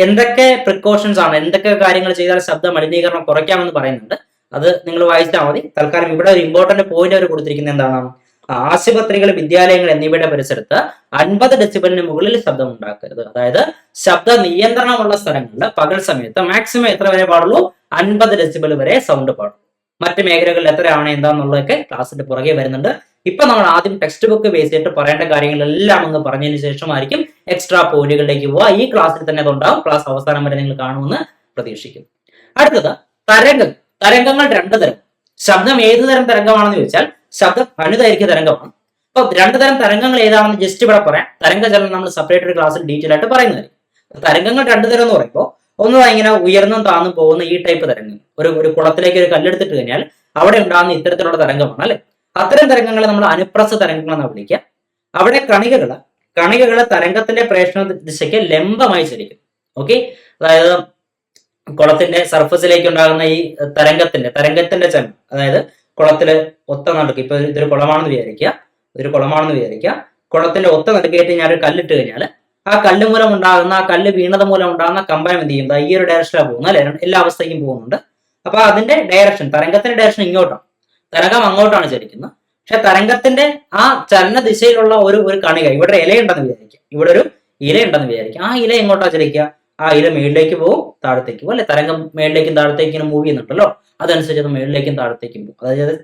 എന്തൊക്കെ പ്രിക്കോഷൻസ് ആണ്, എന്തൊക്കെ കാര്യങ്ങൾ ചെയ്താൽ ശബ്ദ മലിനീകരണം കുറയ്ക്കാമെന്ന് പറയുന്നുണ്ട്. അത് നിങ്ങൾ വായിച്ചാൽ മതി. തൽക്കാലം ഇവിടെ ഒരു ഇമ്പോർട്ടന്റ് പോയിന്റ് അവർ കൊടുത്തിരിക്കുന്നത് എന്താണ്? ആശുപത്രികൾ, വിദ്യാലയങ്ങൾ എന്നിവയുടെ പരിസരത്ത് 50 ഡെസിബലിന് മുകളിൽ ശബ്ദം ഉണ്ടാക്കരുത്. അതായത് ശബ്ദ നിയന്ത്രണമുള്ള സ്ഥലങ്ങളിൽ പകൽ സമയത്ത് മാക്സിമം എത്ര വരെ പാടുള്ളൂ? 50 ഡെസിബൽ വരെ സൗണ്ട് പാടും. മറ്റു മേഖലകളിൽ എത്രയാണ് എന്താന്നുള്ളതൊക്കെ ക്ലാസ്സിന്റെ പുറകെ വരുന്നുണ്ട്. ഇപ്പൊ നമ്മൾ ആദ്യം ടെക്സ്റ്റ് ബുക്ക് ബേസ് ചെയ്തിട്ട് പറയേണ്ട കാര്യങ്ങളെല്ലാം അങ്ങ് പറഞ്ഞതിന് ശേഷമായിരിക്കും എക്സ്ട്രാ പോയിന്റുകളിലേക്ക് പോവുക. ഈ ക്ലാസ്സിൽ തന്നെ അതുണ്ടാവും. ക്ലാസ് അവസാനം വരെ നിങ്ങൾ കാണുമെന്ന് പ്രതീക്ഷിക്കും. അടുത്തത് തരംഗം. തരംഗങ്ങൾ രണ്ട് തരം. ശബ്ദം ഏത് തരം തരംഗമാണെന്ന് ചോദിച്ചാൽ ശബ്ദം അനുദൈർഘ്യ തരംഗമാണ്. അപ്പൊ രണ്ടു തരം തരംഗങ്ങൾ ഏതാണെന്ന് ജസ്റ്റ് ഇവിടെ പറയാം. തരംഗചലനം നമ്മൾ സെപ്പറേറ്റ് ഒരു ക്ലാസ്സിൽ ഡീറ്റെയിൽ ആയിട്ട് പറയുന്നതായിരിക്കും. തരംഗങ്ങൾ രണ്ടു തരം എന്ന് പറയുമ്പോൾ ഒന്ന് ഇങ്ങനെ ഉയർന്നും താന്നും പോകുന്ന ഈ ടൈപ്പ് തരംഗങ്ങൾ. ഒരു കുളത്തിലേക്ക് ഒരു കല്ലെടുത്തിട്ട് കഴിഞ്ഞാൽ അവിടെ ഉണ്ടാകുന്ന ഇത്തരത്തിലുള്ള തരംഗമാണ് അല്ലെ. അത്തരം തരംഗങ്ങളെ നമ്മൾ അനുപ്രസ്ഥ തരംഗങ്ങൾ എന്നാണ് വിളിക്കുക. അവിടെ കണികകള് തരംഗത്തിന്റെ പ്രേഷണ ദിശയ്ക്ക് ലംബമായി ചലിക്കും. ഓക്കെ, അതായത് കുളത്തിന്റെ സർഫസിലേക്ക് ഉണ്ടാകുന്ന ഈ തരംഗത്തിന്റെ ചലനം, അതായത് കുളത്തില് ഒത്ത നടുക്ക്, ഇപ്പൊ ഇതൊരു കുളമാണെന്ന് വിചാരിക്കുക. കുളത്തിന്റെ ഒത്ത നടുക്കായിട്ട് ഞാൻ ഒരു കല്ലിട്ട് കഴിഞ്ഞാൽ ആ കല്ല് മൂലം ഉണ്ടാകുന്ന, ആ കല്ല് വീണത് മൂലം ഉണ്ടാകുന്ന കമ്പനം എന്ത് ചെയ്യും? ഈ ഒരു ഡയറക്ഷനിലാണ് പോകുന്നത് അല്ലെ, എല്ലാ അവസ്ഥയ്ക്കും പോകുന്നുണ്ട്. അപ്പൊ അതിന്റെ ഡയറക്ഷൻ, തരംഗത്തിന്റെ ഡയറക്ഷൻ ഇങ്ങോട്ടാണ്, തരംഗം അങ്ങോട്ടാണ് ചലിക്കുന്നത്. പക്ഷെ തരംഗത്തിന്റെ ആ ചലന ദിശയിലുള്ള ഒരു കണിക, ഇവിടെ ഇലയുണ്ടെന്ന് വിചാരിക്കുക. ആ ഇല എങ്ങോട്ടാ ചലിക്കുക? ആ ഇല മേളിലേക്ക് പോകും, താഴത്തേക്ക് പോകും അല്ലെ. തരംഗം മേളിലേക്കും താഴത്തേക്കും മൂവ് ചെയ്യുന്നുണ്ടല്ലോ, അതനുസരിച്ച് അത് മേളിലേക്കും താഴത്തേക്കും പോകും. അതായത്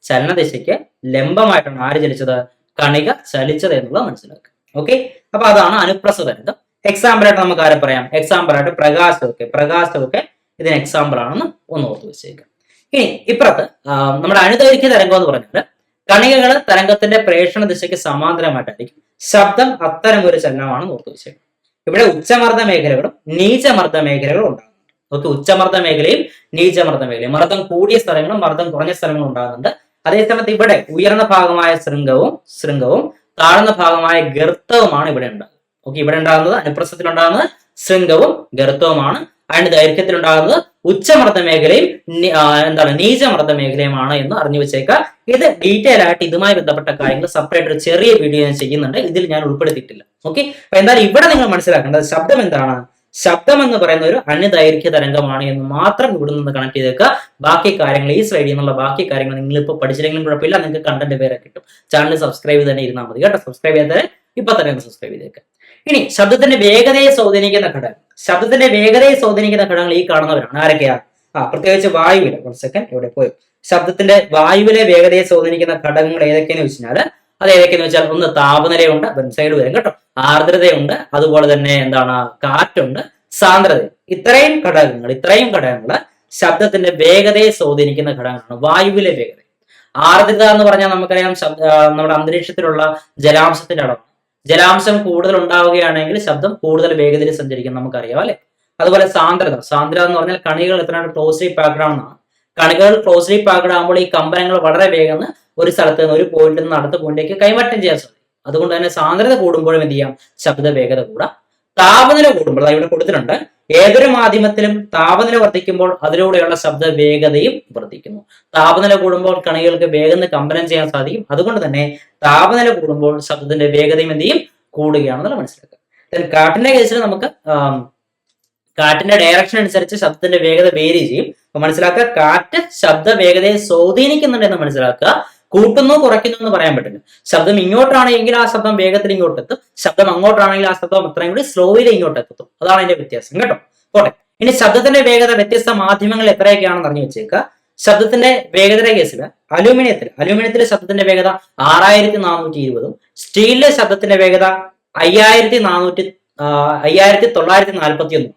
ചലനദിശയ്ക്ക് ലംബമായിട്ടാണ് ആര് ചലിച്ചത്? കണിക ചലിച്ചത് എന്നുള്ളത് മനസ്സിലാക്കുക. ഓക്കെ, അപ്പൊ അതാണ് അനുപ്രസ്ഥ തരംഗം. എക്സാമ്പിൾ ആയിട്ട് നമുക്ക് ആരെ പറയാം? എക്സാമ്പിൾ ആയിട്ട് പ്രകാശമൊക്കെ ഇതിന് എക്സാമ്പിൾ ആണെന്ന് ഒന്ന് ഓർത്ത് വെച്ചേക്കാം. ഇനി ഇപ്പുറത്ത് നമ്മുടെ അനുദൈർഘ്യ തരംഗം എന്ന് പറഞ്ഞാൽ കണികകൾ തരംഗത്തിന്റെ പ്രേഷണ ദിശയ്ക്ക് സമാന്തരമായിട്ടായിരിക്കും. ശബ്ദം അത്തരം ഒരു ചലനമാണെന്ന് ഓർത്ത് വെച്ചേക്കാം. ഇവിടെ ഉച്ചമർദ്ദ മേഖലകളും നീചമർദ്ദ മേഖലകളും ഉണ്ടാകുന്നുണ്ട്. ഓക്കെ, ഉച്ചമർദ്ദ മേഖലയും നീചമർദ്ദ മേഖലയും, മർദ്ദം കൂടിയ സ്ഥലങ്ങളും മർദ്ദം കുറഞ്ഞ സ്ഥലങ്ങളും ഉണ്ടാകുന്നുണ്ട്. അതേസമയത്ത് ഇവിടെ ഉയർന്ന ഭാഗമായ ശൃംഗവും താഴ്ന്ന ഭാഗമായ ഗർത്തവുമാണ് ഇവിടെ ഉണ്ടാകുന്നത്. ഓക്കെ, ഇവിടെ ഉണ്ടാകുന്നത് അനുപ്രസ്ഥത്തിലുണ്ടാകുന്നത് ശൃംഗവും ഗർത്തവുമാണ്. അതിന്റെ ദൈർഘ്യത്തിലുണ്ടാകുന്നത് ഉച്ചമർദ്ദ മേഖലയും നീചമർദ്ദ മേഖലയുമാണ് എന്ന് അറിഞ്ഞു വെച്ചേക്കുക. ഇത് ഡീറ്റെയിൽ ആയിട്ട് ഇതുമായി ബന്ധപ്പെട്ട കാര്യങ്ങൾ സെപ്പറേറ്റ് ഒരു ചെറിയ വീഡിയോ ഞാൻ ചെയ്യുന്നുണ്ട്, ഇതിൽ ഞാൻ ഉൾപ്പെടുത്തിയിട്ടില്ല. ഓക്കെ, അപ്പൊ എന്തായാലും ഇവിടെ നിങ്ങൾ മനസ്സിലാക്കേണ്ടത് ശബ്ദം എന്താണ്? ശബ്ദം എന്ന് പറയുന്ന ഒരു അനുദൈർഘ്യ തരംഗമാണ് എന്ന് മാത്രം ഇവിടെ നിന്ന് കണക്ട് ചെയ്തേക്കുക. ബാക്കി കാര്യങ്ങൾ ഈ സ്ലൈഡിൽ നിന്നുള്ള ബാക്കി കാര്യങ്ങൾ നിങ്ങൾ ഇപ്പോൾ പഠിച്ചില്ലെങ്കിലും കുഴപ്പമില്ല, നിങ്ങൾക്ക് കണ്ടന്റ് പേരെ കിട്ടും. ചാനൽ സബ്സ്ക്രൈബ് തന്നെ ഇരുന്നാൽ മതി കേട്ടോ. സബ്സ്ക്രൈബ് ചെയ്താൽ ഇപ്പൊ തന്നെ സബ്സ്ക്രൈബ് ചെയ്തേക്കുക. ഇനി ശബ്ദത്തിന്റെ വേഗതയെ സ്വാധീനിക്കുന്ന ഘടകങ്ങൾ ഈ കാണുന്നവരാണ്. ആരൊക്കെയാ? പ്രത്യേകിച്ച് വായുവിലെ എവിടെ പോയി ശബ്ദത്തിന്റെ വായുവിലെ വേഗതയെ സ്വാധീനിക്കുന്ന ഘടകങ്ങൾ ഏതൊക്കെയെന്ന് വെച്ചാൽ അത് ഏതൊക്കെയെന്ന് വെച്ചാൽ ഒന്ന് താപനിലയുണ്ട്, സൈഡ് വരും കേട്ടോ, ആർദ്രതയുണ്ട്, അതുപോലെ തന്നെ കാറ്റുണ്ട്, സാന്ദ്രത. ഇത്രയും ഘടകങ്ങൾ ശബ്ദത്തിന്റെ വേഗതയെ സ്വാധീനിക്കുന്ന ഘടകങ്ങളാണ്. വായുവിലെ വേഗത. ആർദ്രത എന്ന് പറഞ്ഞാൽ നമുക്കറിയാം നമ്മുടെ അന്തരീക്ഷത്തിലുള്ള ജലാംശത്തിന്റെ അളവ്. ജലാംശം കൂടുതൽ ഉണ്ടാവുകയാണെങ്കിൽ ശബ്ദം കൂടുതൽ വേഗതയിൽ സഞ്ചരിക്കും, നമുക്കറിയാം അല്ലെ. അതുപോലെ സാന്ദ്രത എന്ന് പറഞ്ഞാൽ കണികൾ എത്രയാണ് ക്ലോസ്ലി പാക്ഡ് ആണെന്നാണ്. കണികൾ ക്ലോസ്ലി പാക്ഡ് ആകുമ്പോൾ ഈ കമ്പനങ്ങൾ വളരെ വേഗം ഒരു സ്ഥലത്ത് നിന്ന്, ഒരു പോയിന്റിൽ നിന്ന് അടുത്ത പോയിന്റിലേക്ക് കൈമാറ്റം ചെയ്യാൻ സാധിക്കും. അതുകൊണ്ട് തന്നെ സാന്ദ്രത കൂടുമ്പോഴും എന്ത് ചെയ്യാം? ശബ്ദ വേഗത കൂടാം. താപനില കൂടുമ്പോൾ, ഇവിടെ കൊടുത്തിട്ടുണ്ട്, ഏതൊരു മാധ്യമത്തിലും താപനില വർദ്ധിക്കുമ്പോൾ അതിലൂടെയുള്ള ശബ്ദ വേഗതയും വർദ്ധിക്കുന്നു. താപനില കൂടുമ്പോൾ കണികൾക്ക് വേഗം കമ്പനം ചെയ്യാൻ സാധിക്കും. അതുകൊണ്ട് തന്നെ താപനില കൂടുമ്പോൾ ശബ്ദത്തിന്റെ വേഗതയും എന്ത് ചെയ്യും? കൂടുകയാണെന്നുള്ള മനസ്സിലാക്കുക. കാറ്റിന്റെ കേസിൽ നമുക്ക് കാറ്റിന്റെ ഡയറക്ഷൻ അനുസരിച്ച് ശബ്ദത്തിന്റെ വേഗത വേരി ചെയ്യും. അപ്പൊ മനസ്സിലാക്കുക, കാറ്റ് ശബ്ദ വേഗതയെ സ്വാധീനിക്കുന്നുണ്ടെന്ന് മനസ്സിലാക്കുക. കൂട്ടുന്നു കുറയ്ക്കുന്നു എന്ന് പറയാൻ പറ്റില്ല. ശബ്ദം ഇങ്ങോട്ടാണെങ്കിൽ ആ ശബ്ദം വേഗത്തിൽ ഇങ്ങോട്ട് എത്തും, ശബ്ദം അങ്ങോട്ടാണെങ്കിൽ ആ ശബ്ദം അത്രയും കൂടി സ്ലോയിൽ ഇങ്ങോട്ട് എത്തും. അതാണ് അതിന്റെ വ്യത്യാസം കേട്ടോ. പോട്ടെ, ഇനി ശബ്ദത്തിന്റെ വേഗത വ്യത്യസ്ത മാധ്യമങ്ങൾ എത്രയൊക്കെയാണെന്ന് അറിഞ്ഞു വെച്ചേക്കുക. ശബ്ദത്തിന്റെ വേഗതയുടെ കേസിൽ അലൂമിനിയത്തിലെ ശബ്ദത്തിന്റെ വേഗത 6420, സ്റ്റീലിലെ ശബ്ദത്തിന്റെ വേഗത 5941.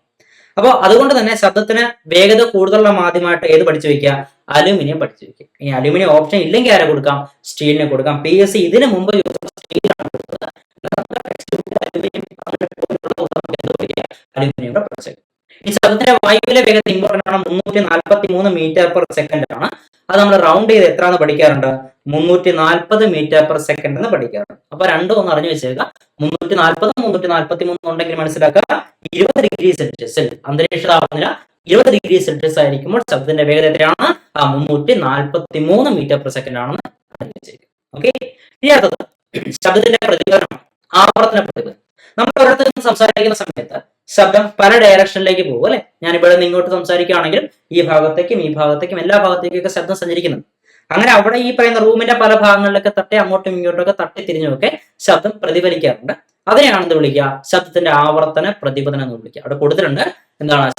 അപ്പോൾ അതുകൊണ്ട് തന്നെ ശബ്ദത്തിന് വേഗത കൂടുതലുള്ള മാധ്യമമായിട്ട് ഏത് പഠിച്ചു വെക്കുക? അലൂമിനിയം പഠിച്ചു വെക്കുക. ഇനി അലൂമിനിയം ഓപ്ഷൻ ഇല്ലെങ്കിൽ ആരെ കൊടുക്കാം? സ്റ്റീലിനെ കൊടുക്കാം. PSC ഇതിനു മുമ്പ് അലൂമിനിയം പഠിച്ചു. ഈ ശബ്ദത്തിന്റെ വായുവിലെ വേഗത ഇമ്പോർട്ടന്റ് ആണ്. 343 മീറ്റർ പെർ സെക്കൻഡ് ആണ്. അത് നമ്മൾ റൗണ്ട് ചെയ്ത് എത്രയെന്ന് പഠിക്കാറുണ്ട്? 340 മീറ്റർ പെർ സെക്കൻഡ് എന്ന് പഠിക്കാറുണ്ട്. അപ്പൊ രണ്ടും ഒന്ന് അറിഞ്ഞു വെച്ചേക്കുക. 340 343 ഉണ്ടെങ്കിൽ മനസ്സിലാക്കുക 20 ഡിഗ്രി സെൽഷ്യസിൽ അന്തരീക്ഷ താപനില 20 ഡിഗ്രി സെൽഷ്യസ് ആയിരിക്കുമ്പോൾ ശബ്ദത്തിന്റെ വേഗത എത്രയാണ്? 343 മീറ്റർ പെർ സെക്കൻഡ് ആണെന്ന് അറിഞ്ഞു വെച്ചേക്കുക. ഓക്കെ, ഇനി അടുത്തത് ശബ്ദത്തിന്റെ പ്രതിഫലനം, ആവർത്തന പ്രതിഫലനം. നമ്മൾ ഒരിടത്ത് നിന്ന് സംസാരിക്കുന്ന സമയത്ത് ശബ്ദം പല ഡയറക്ഷനിലേക്ക് പോകും അല്ലെ. ഞാൻ ഇവിടെ നിന്ന് ഇങ്ങോട്ട് സംസാരിക്കുകയാണെങ്കിലും ഈ ഭാഗത്തേക്കും എല്ലാ ഭാഗത്തേക്കൊക്കെ ശബ്ദം സഞ്ചരിക്കുന്നുണ്ട്. അങ്ങനെ അവിടെ ഈ പറയുന്ന റൂമിന്റെ പല ഭാഗങ്ങളിലൊക്കെ തട്ടി അങ്ങോട്ടും ഇങ്ങോട്ടൊക്കെ തട്ടി തിരിഞ്ഞൊക്കെ ശബ്ദം പ്രതിഫലിക്കാറുണ്ട്. അതിനെയാണ് എന്ത് വിളിക്കുക? ശബ്ദത്തിന്റെ ആവർത്തന പ്രതിപതനം എന്ന് വിളിക്കുക. അവിടെ കൊടുത്തിട്ടുണ്ട്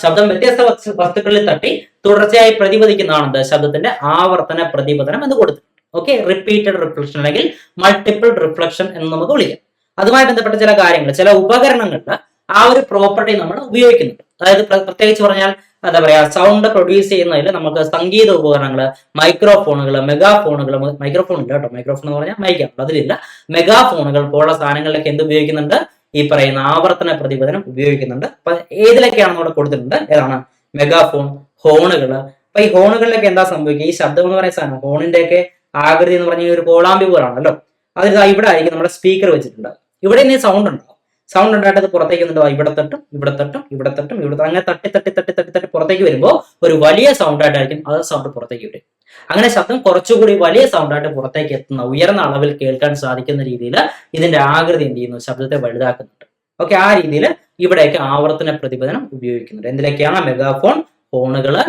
ശബ്ദം വ്യത്യസ്ത വസ്തുക്കളിൽ തട്ടി തുടർച്ചയായി പ്രതിപദിക്കുന്നതാണ് ശബ്ദത്തിന്റെ ആവർത്തന പ്രതിപതനം എന്ന് കൊടുത്തിട്ടുണ്ട്. ഓക്കെ, റിപ്പീറ്റഡ് റിഫ്ലക്ഷൻ അല്ലെങ്കിൽ മൾട്ടിപ്പിൾ റിഫ്ലക്ഷൻ എന്ന് നമുക്ക് വിളിക്കാം. അതുമായി ബന്ധപ്പെട്ട ചില കാര്യങ്ങൾ, ചില ഉപകരണങ്ങളിൽ ആ ഒരു പ്രോപ്പർട്ടി നമ്മൾ ഉപയോഗിക്കുന്നുണ്ട്. അതായത് പ്രത്യേകിച്ച് പറഞ്ഞാൽ എന്താ പറയാ, സൗണ്ട് പ്രൊഡ്യൂസ് ചെയ്യുന്നതിൽ നമുക്ക് സംഗീത ഉപകരണങ്ങൾ, മൈക്രോഫോണുകൾ, മെഗാഫോണുകൾ, മൈക്രോഫോൺ ഇല്ല കേട്ടോ, മൈക്രോഫോൺ എന്ന് പറഞ്ഞാൽ മൈക്കാണ്, അതിലില്ല, മെഗാഫോണുകൾ പോലുള്ള സാധനങ്ങളിലൊക്കെ എന്ത് ഉപയോഗിക്കുന്നുണ്ട്, ഈ പറയുന്ന ആവർത്തന പ്രതിപദനം ഉപയോഗിക്കുന്നുണ്ട്. അപ്പൊ ഏതിലൊക്കെയാണെന്ന് അവിടെ കൊടുത്തിട്ടുണ്ട്, ഏതാണ്, മെഗാഫോൺ, ഹോണുകൾ. അപ്പൊ ഈ ഹോണുകളിലൊക്കെ എന്താ സംഭവിക്കുക, ഈ ശബ്ദം എന്ന് പറയുന്ന സാധനം, ഹോണിന്റെ ഒക്കെ ആകൃതി എന്ന് പറഞ്ഞ ഒരു കോളാമ്പി പോലാണല്ലോ, അതിൽ ഇവിടെ ആയിരിക്കും നമ്മുടെ സ്പീക്കർ വെച്ചിട്ടുണ്ട്. ഇവിടെ ഇനി സൗണ്ട് ഉണ്ടാവും, സൗണ്ട് ഉണ്ടായിട്ട് അത് പുറത്തേക്ക് വന്നിട്ട് ഇവിടെ തട്ടും, ഇവിടെ തട്ടും, ഇവിടെ തട്ടും, ഇവിടെ അങ്ങനെ തട്ടി തട്ടി തട്ടി തട്ടി തട്ടി പുറത്തേക്ക് വരുമ്പോൾ ഒരു വലിയ സൗണ്ട് ആയിട്ടായിരിക്കും അത് സൗണ്ട് പുറത്തേക്ക് വരും. അങ്ങനെ ശബ്ദം കുറച്ചുകൂടി വലിയ സൗണ്ട് ആയിട്ട് പുറത്തേക്ക് എത്തുന്ന, ഉയർന്ന അളവിൽ കേൾക്കാൻ സാധിക്കുന്ന രീതിയിൽ ഇതിന്റെ ആകൃതി എന്ത് ചെയ്യുന്നു, ശബ്ദത്തെ വലുതാക്കുന്നുണ്ട്. ഓക്കെ, ആ രീതിയിൽ ഇവിടെയൊക്കെ ആവർത്തന പ്രതിപദനം ഉപയോഗിക്കുന്നുണ്ട്. എന്തിലൊക്കെയാണ്, മെഗാഫോൺ, ഹോണുകള്,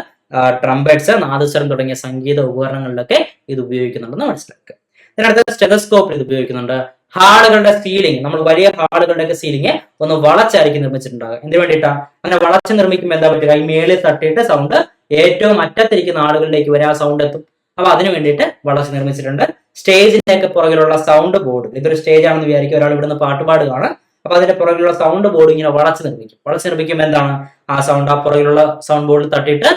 ട്രംപറ്റ്സ്, നാദസ്വരം തുടങ്ങിയ സംഗീത ഉപകരണങ്ങളിലൊക്കെ ഇത് ഉപയോഗിക്കുന്നുണ്ടെന്ന് മനസ്സിലാക്കുക. ഇതിനടുത്ത സ്റ്റെതസ്കോപ്പിൽ ഇത് ഉപയോഗിക്കുന്നുണ്ട്. ഹാളുകളുടെ സീലിംഗ്, നമ്മൾ വലിയ ഹാളുകളുടെ ഒക്കെ സീലിംഗ് ഒന്ന് വളച്ചായിരിക്കും നിർമ്മിച്ചിട്ടുണ്ടാകുക. എന്തിനു വേണ്ടിയിട്ടാ, അങ്ങനെ വളച്ച് നിർമ്മിക്കുമ്പോൾ എന്താ പറ്റുക, ഈ മേളിൽ തട്ടിയിട്ട് സൗണ്ട് ഏറ്റവും അറ്റത്തിരിക്കുന്ന ആളുകളിലേക്ക് വരെ ആ സൗണ്ട് എത്തും. അപ്പൊ അതിനു വേണ്ടിയിട്ട് വളച്ച് നിർമ്മിച്ചിട്ടുണ്ട്. സ്റ്റേജിന്റെ ഒക്കെ പുറകിലുള്ള സൗണ്ട് ബോർഡ്, ഇതൊരു സ്റ്റേജ് ആണെന്ന് വിചാരിക്കും, ഒരാൾ ഇവിടുന്ന് പാട്ടുപാടുകയാണ്, അപ്പൊ അതിന്റെ പുറകിലുള്ള സൗണ്ട് ബോർഡ് ഇങ്ങനെ വളച്ച് നിർമ്മിക്കും. വളച്ച് നിർമ്മിക്കുമ്പോൾ എന്താണ്, ആ സൗണ്ട് ആ പുറകിലുള്ള സൗണ്ട് ബോർഡിൽ തട്ടിയിട്ട്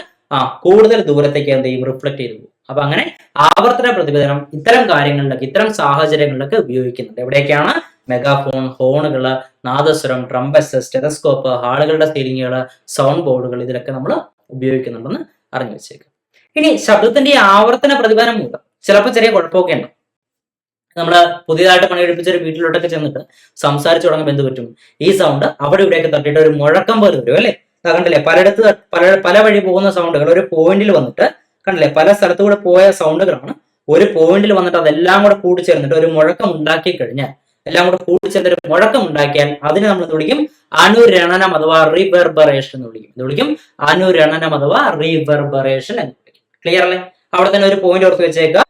കൂടുതൽ ദൂരത്തേക്ക് എന്ത് ചെയ്യും, റിഫ്ലക്ട് ചെയ്തു പോകും. അപ്പൊ അങ്ങനെ ആവർത്തന പ്രതിപദനം ഇത്തരം കാര്യങ്ങളിലൊക്കെ, ഇത്തരം സാഹചര്യങ്ങളിലൊക്കെ ഉപയോഗിക്കുന്നുണ്ട്. എവിടെയൊക്കെയാണ്, മെഗാഫോൺ, ഹോണുകള്, നാദസ്വരം, ട്രംപറ്റ്സ്, സ്റ്റെതസ്കോപ്പ്, ഹാളുകളുടെ സീലിങ്ങുകള്, സൗണ്ട് ബോർഡുകൾ, ഇതിലൊക്കെ നമ്മൾ ഉപയോഗിക്കുന്നുണ്ടെന്ന് അറിഞ്ഞു വെച്ചേക്കും. ഇനി ശബ്ദത്തിന്റെ ആവർത്തന പ്രതിപദനം മൂലം ചിലപ്പോൾ ചെറിയ കുഴപ്പമൊക്കെ ഉണ്ട്. നമ്മള് പുതിയതായിട്ട് പണിയെടുപ്പിച്ച ഒരു വീട്ടിലോട്ടൊക്കെ ചെന്നിട്ട് സംസാരിച്ചു തുടങ്ങുമ്പോൾ എന്ത് പറ്റും, ഈ സൗണ്ട് അവിടെ ഇവിടെയൊക്കെ തട്ടിയിട്ട് ഒരു മുഴക്കം പോലെ വരും അല്ലെ. കണ്ടില്ലേ, പലയിടത്ത് പല വഴി പോകുന്ന സൗണ്ടുകൾ ഒരു പോയിന്റിൽ വന്നിട്ട്, കണ്ടില്ലേ, പല സ്ഥലത്തു കൂടെ പോയ സൗണ്ടുകളാണ് ഒരു പോയിന്റിൽ വന്നിട്ട് അതെല്ലാം കൂടെ കൂടിച്ചേർന്നിട്ട് ഒരു മുഴക്കം ഉണ്ടാക്കി കഴിഞ്ഞാൽ, എല്ലാം കൂടെ കൂടിച്ചേർന്നിട്ട് ഒരു മുഴക്കം ഉണ്ടാക്കിയാൽ അതിനെ നമ്മൾ എന്ത് വിളിക്കും, അനുരണനം അഥവാ റീവെർബറേഷൻ എന്ന് വിളിക്കും. ഇത് വിളിക്കും അനുരണനം അഥവാ റീവെർബറേഷൻ എന്ന് വിളിക്കും. ക്ലിയർ അല്ലേ? അവിടെ തന്നെ ഒരു പോയിന്റ് ഓർത്ത് വെച്ചേക്കുക.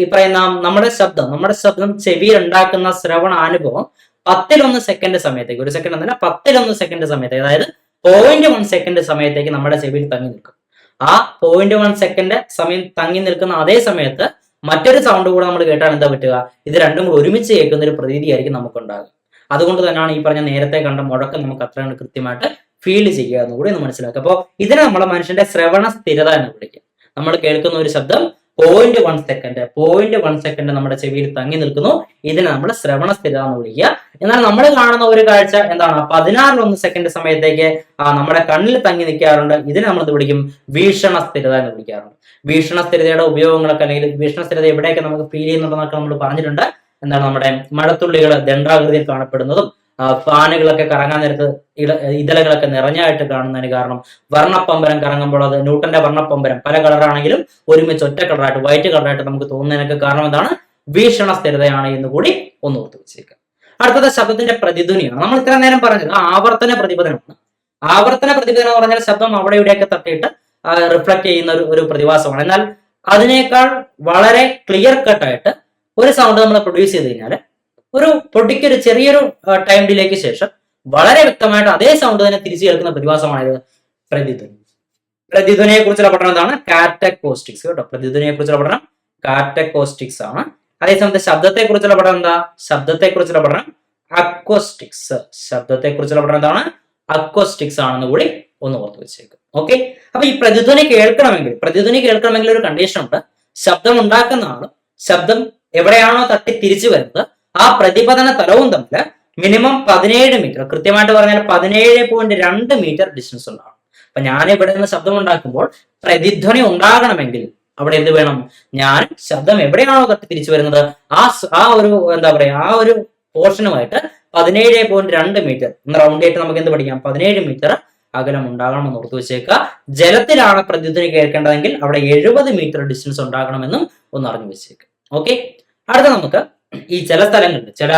ഈ പറയുന്ന നമ്മുടെ ശബ്ദം ചെവിയിൽ ഉണ്ടാക്കുന്ന ശ്രവണാനുഭവം 10-1 സെക്കൻഡ് സമയത്തേക്ക്, ഒരു സെക്കൻഡ് എന്നല്ല 10-1 സെക്കൻഡ് സമയത്തേക്ക്, അതായത് 0.1 സെക്കൻഡ് സമയത്തേക്ക് നമ്മുടെ ചെവിയിൽ തങ്ങി നിൽക്കും. ആ 0.1 സെക്കൻഡ് സമയം തങ്ങി നിൽക്കുന്ന അതേ സമയത്ത് മറ്റൊരു സൗണ്ട് കൂടെ നമ്മൾ കേട്ടാൽ എന്താ പറ്റുക, ഇത് രണ്ടും കൂടെ ഒരുമിച്ച് കേൾക്കുന്ന ഒരു പ്രതീതിയായിരിക്കും നമുക്കുണ്ടാകുക. അതുകൊണ്ട് തന്നെയാണ് ഈ പറഞ്ഞ നേരത്തെ കണ്ട മുഴക്കം നമുക്ക് അത്രയാണ് കൃത്യമായിട്ട് ഫീൽ ചെയ്യുക എന്ന് കൂടി ഒന്ന് മനസ്സിലാക്കുക. അപ്പോൾ ഇതിനെ നമ്മളെ മനുഷ്യന്റെ ശ്രവണ സ്ഥിരത എന്ന് വിളിക്കും. നമ്മൾ കേൾക്കുന്ന ഒരു ശബ്ദം 0.1 സെക്കൻഡ് നമ്മുടെ ചെവിയിൽ തങ്ങി നിൽക്കുന്നു, ഇതിനെ നമ്മൾ ശ്രവണ സ്ഥിരത എന്ന് വിളിക്കുക. എന്നാൽ നമ്മൾ കാണുന്ന ഒരു കാഴ്ച എന്താണ്, 16-1 സെക്കൻഡ് സമയത്തേക്ക് നമ്മുടെ കണ്ണിൽ തങ്ങി നിൽക്കാറുണ്ട്. ഇതിനെ നമ്മൾ വിളിക്കും വീക്ഷണ സ്ഥിരത എന്ന് വിളിക്കാറുണ്ട്. വീക്ഷണ സ്ഥിരതയുടെ ഉപയോഗങ്ങളൊക്കെ, അല്ലെങ്കിൽ വീക്ഷണ സ്ഥിരത എവിടെയൊക്കെ നമുക്ക് ഫീൽ ചെയ്യുന്നുണ്ടെന്നൊക്കെ നമ്മൾ പറഞ്ഞിട്ടുണ്ട്. എന്താണ്, നമ്മുടെ മഴത്തുള്ളികൾ ദണ്ഡാകൃതിയിൽ കാണപ്പെടുന്നതും, ഫാനുകളൊക്കെ കറങ്ങാൻ നേരത്ത് ഇതളകളൊക്കെ നിറഞ്ഞായിട്ട് കാണുന്നതിന് കാരണം, വർണ്ണപ്പമ്പരം കറങ്ങുമ്പോൾ അത് ന്യൂട്ടന്റെ വർണ്ണപ്പമ്പരം പല കളറാണെങ്കിലും ഒരുമിച്ച് ഒറ്റ കളറായിട്ട്, വൈറ്റ് കളറായിട്ട് നമുക്ക് തോന്നുന്നതിനൊക്കെ കാരണം എന്താണ്, വീക്ഷണ സ്ഥിരതയാണ് എന്ന് കൂടി ഒന്ന് ഓർത്ത് വെച്ചേക്കുക. അടുത്തത് ശബ്ദത്തിന്റെ പ്രതിധ്വനിയാണ്. നമ്മൾ ഇത്ര നേരം പറഞ്ഞത് ആവർത്തന പ്രതിപദനമാണ്. ആവർത്തന പ്രതിപദനം എന്ന് പറഞ്ഞാൽ ശബ്ദം അവിടെ ഇവിടെയൊക്കെ തട്ടിയിട്ട് റിഫ്ലക്ട് ചെയ്യുന്ന ഒരു പ്രതിഭാസമാണ്. എന്നാൽ അതിനേക്കാൾ വളരെ ക്ലിയർ കട്ടായിട്ട് ഒരു സൗണ്ട് നമ്മൾ പ്രൊഡ്യൂസ് ചെയ്ത് കഴിഞ്ഞാൽ ഒരു പൊട്ടിക്കൊരു ചെറിയൊരു ടൈം ഡിലേക്ക് ശേഷം വളരെ വ്യക്തമായിട്ട് അതേ സൗണ്ട് തന്നെ തിരിച്ചു കേൾക്കുന്ന പ്രതിഭാസമായത് പ്രതിധ്വനി. പ്രതിധ്വനിയെ കുറിച്ചുള്ള പഠനം എന്താണ്, കാറ്റക്കോസ്റ്റിക്സ് കേട്ടോ. പ്രതിധ്വനിയെ കുറിച്ചുള്ള പഠനം കാറ്റക്കോസ്റ്റിക്സ് ആണ്. അതേസമയത്ത് ശബ്ദത്തെ കുറിച്ചുള്ള പഠനം എന്താ, ശബ്ദത്തെ കുറിച്ചുള്ള പഠനം അക്വസ്റ്റിക്സ്. ശബ്ദത്തെ കുറിച്ചുള്ള പഠനം എന്താണ്, അക്വസ്റ്റിക്സ് ആണെന്ന് കൂടി ഒന്ന് ഓർത്ത് വെച്ചേക്കും. ഓക്കെ, അപ്പൊ ഈ പ്രതിധ്വനി കേൾക്കണമെങ്കിൽ ഒരു കണ്ടീഷൻ ഉണ്ട്. ശബ്ദം ഉണ്ടാക്കുന്ന ആളും ശബ്ദം എവിടെയാണോ തട്ടി തിരിച്ചു വരുന്നത് ആ പ്രതിപതന തലവും തമ്മിൽ മിനിമം 17 മീറ്റർ, കൃത്യമായിട്ട് പറഞ്ഞാൽ 17.2 മീറ്റർ ഡിസ്റ്റൻസ് ഉണ്ടാവണം. അപ്പൊ ഞാൻ ഇവിടെ നിന്ന് ശബ്ദം ഉണ്ടാക്കുമ്പോൾ പ്രതിധ്വനി ഉണ്ടാകണമെങ്കിൽ അവിടെ എന്ത് വേണം, ഞാൻ ശബ്ദം എവിടെയാണോ തട്ടി തിരിച്ചു വരുന്നത് ആ ഒരു എന്താ പറയാ ആ ഒരു പോർഷനുമായിട്ട് 17.2 മീറ്റർ റൗണ്ട് ആയിട്ട് നമുക്ക് എന്ത് പഠിക്കാം, 17 മീറ്റർ അകലം ഉണ്ടാകണമെന്ന് ഓർത്തു വെച്ചേക്കുക. ജലത്തിലാണ് പ്രതിധ്വനി കേൾക്കേണ്ടതെങ്കിൽ അവിടെ 70 മീറ്റർ ഡിസ്റ്റൻസ് ഉണ്ടാകണമെന്നും ഒന്ന് അറിഞ്ഞു വെച്ചേക്കുക. ഓക്കെ, അടുത്ത നമുക്ക് ഈ ചില സ്ഥലങ്ങളിൽ, ചില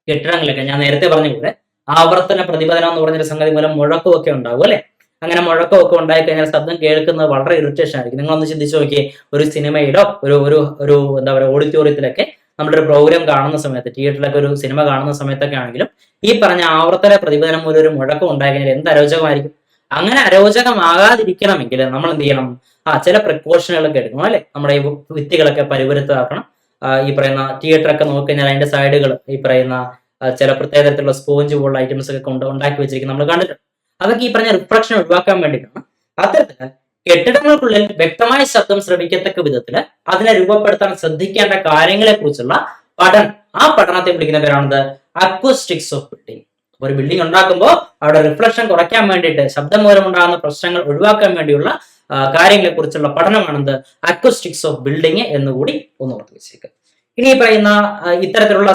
കെട്ടിടങ്ങളിലൊക്കെ ഞാൻ നേരത്തെ പറഞ്ഞ പോലെ ആവർത്തന പ്രതിപദനം എന്ന് പറഞ്ഞൊരു സംഗതി മൂലം മുഴക്കമൊക്കെ ഉണ്ടാകും അല്ലെ. അങ്ങനെ മുഴക്കമൊക്കെ ഉണ്ടായി കഴിഞ്ഞാൽ ശബ്ദം കേൾക്കുന്നത് വളരെ ഇറിറ്റേഷൻ ആയിരിക്കും. നിങ്ങളൊന്ന് ചിന്തിച്ചു നോക്കിയേ, ഒരു സിനിമയിലോ ഒരു എന്താ പറയുക ഓഡിറ്റോറിയത്തിലൊക്കെ നമ്മളൊരു പ്രോഗ്രാം കാണുന്ന സമയത്ത്, തിയേറ്ററിലൊക്കെ ഒരു സിനിമ കാണുന്ന സമയത്തൊക്കെ ആണെങ്കിലും ഈ പറഞ്ഞ ആവർത്തന പ്രതിപദനം മൂലം ഒരു മുഴക്കം ഉണ്ടായി കഴിഞ്ഞാൽ എന്ത് അരോചകമായിരിക്കും. അങ്ങനെ അരോചകമാകാതിരിക്കണമെങ്കിൽ നമ്മൾ എന്ത് ചെയ്യണം, ചില പ്രിക്കോഷനുകളൊക്കെ എടുക്കണം അല്ലെ. നമ്മുടെ ഈ ഭിത്തികളൊക്കെ പരിപുരത്താക്കണം. ഈ പറയുന്ന തിയേറ്ററൊക്കെ നോക്കിക്കഴിഞ്ഞാൽ അതിന്റെ സൈഡുകൾ ഈ പറയുന്ന ചില പ്രത്യേക തരത്തിലുള്ള സ്പോഞ്ച് പോലുള്ള ഐറ്റംസ് ഒക്കെ ഉണ്ടാക്കി വെച്ചിരിക്കും, നമ്മൾ കണ്ടിട്ടുണ്ട്. അതൊക്കെ ഈ പറഞ്ഞ റിഫ്ലക്ഷൻ ഒഴിവാക്കാൻ വേണ്ടിയിട്ടാണ്. അത്തരത്തില് കെട്ടിടങ്ങൾക്കുള്ളിൽ വ്യക്തമായ ശബ്ദം ശ്രവിക്കത്തക്ക വിധത്തില് അതിനെ രൂപപ്പെടുത്താൻ ശ്രദ്ധിക്കേണ്ട കാര്യങ്ങളെ കുറിച്ചുള്ള പഠനം, ആ പഠനത്തെ വിളിക്കുന്ന പേരാണത് അക്വസ്റ്റിക്സ് ഓഫ് ബിൽഡിംഗ്. ഒരു ബിൽഡിംഗ് ഉണ്ടാക്കുമ്പോൾ അവിടെ റിഫ്ലക്ഷൻ കുറയ്ക്കാൻ വേണ്ടിയിട്ട്, ശബ്ദം മൂലം ഉണ്ടാകുന്ന പ്രശ്നങ്ങൾ ഒഴിവാക്കാൻ വേണ്ടിയുള്ള കാര്യങ്ങളെ കുറിച്ചുള്ള പഠനമാണെന്ത് അക്വസ്റ്റിക്സ് ഓഫ് ബിൽഡിംഗ് എന്നുകൂടി ഒന്ന് ഓർത്ത് വെച്ചേക്കുക. ഇനി പറയുന്ന ഇത്തരത്തിലുള്ള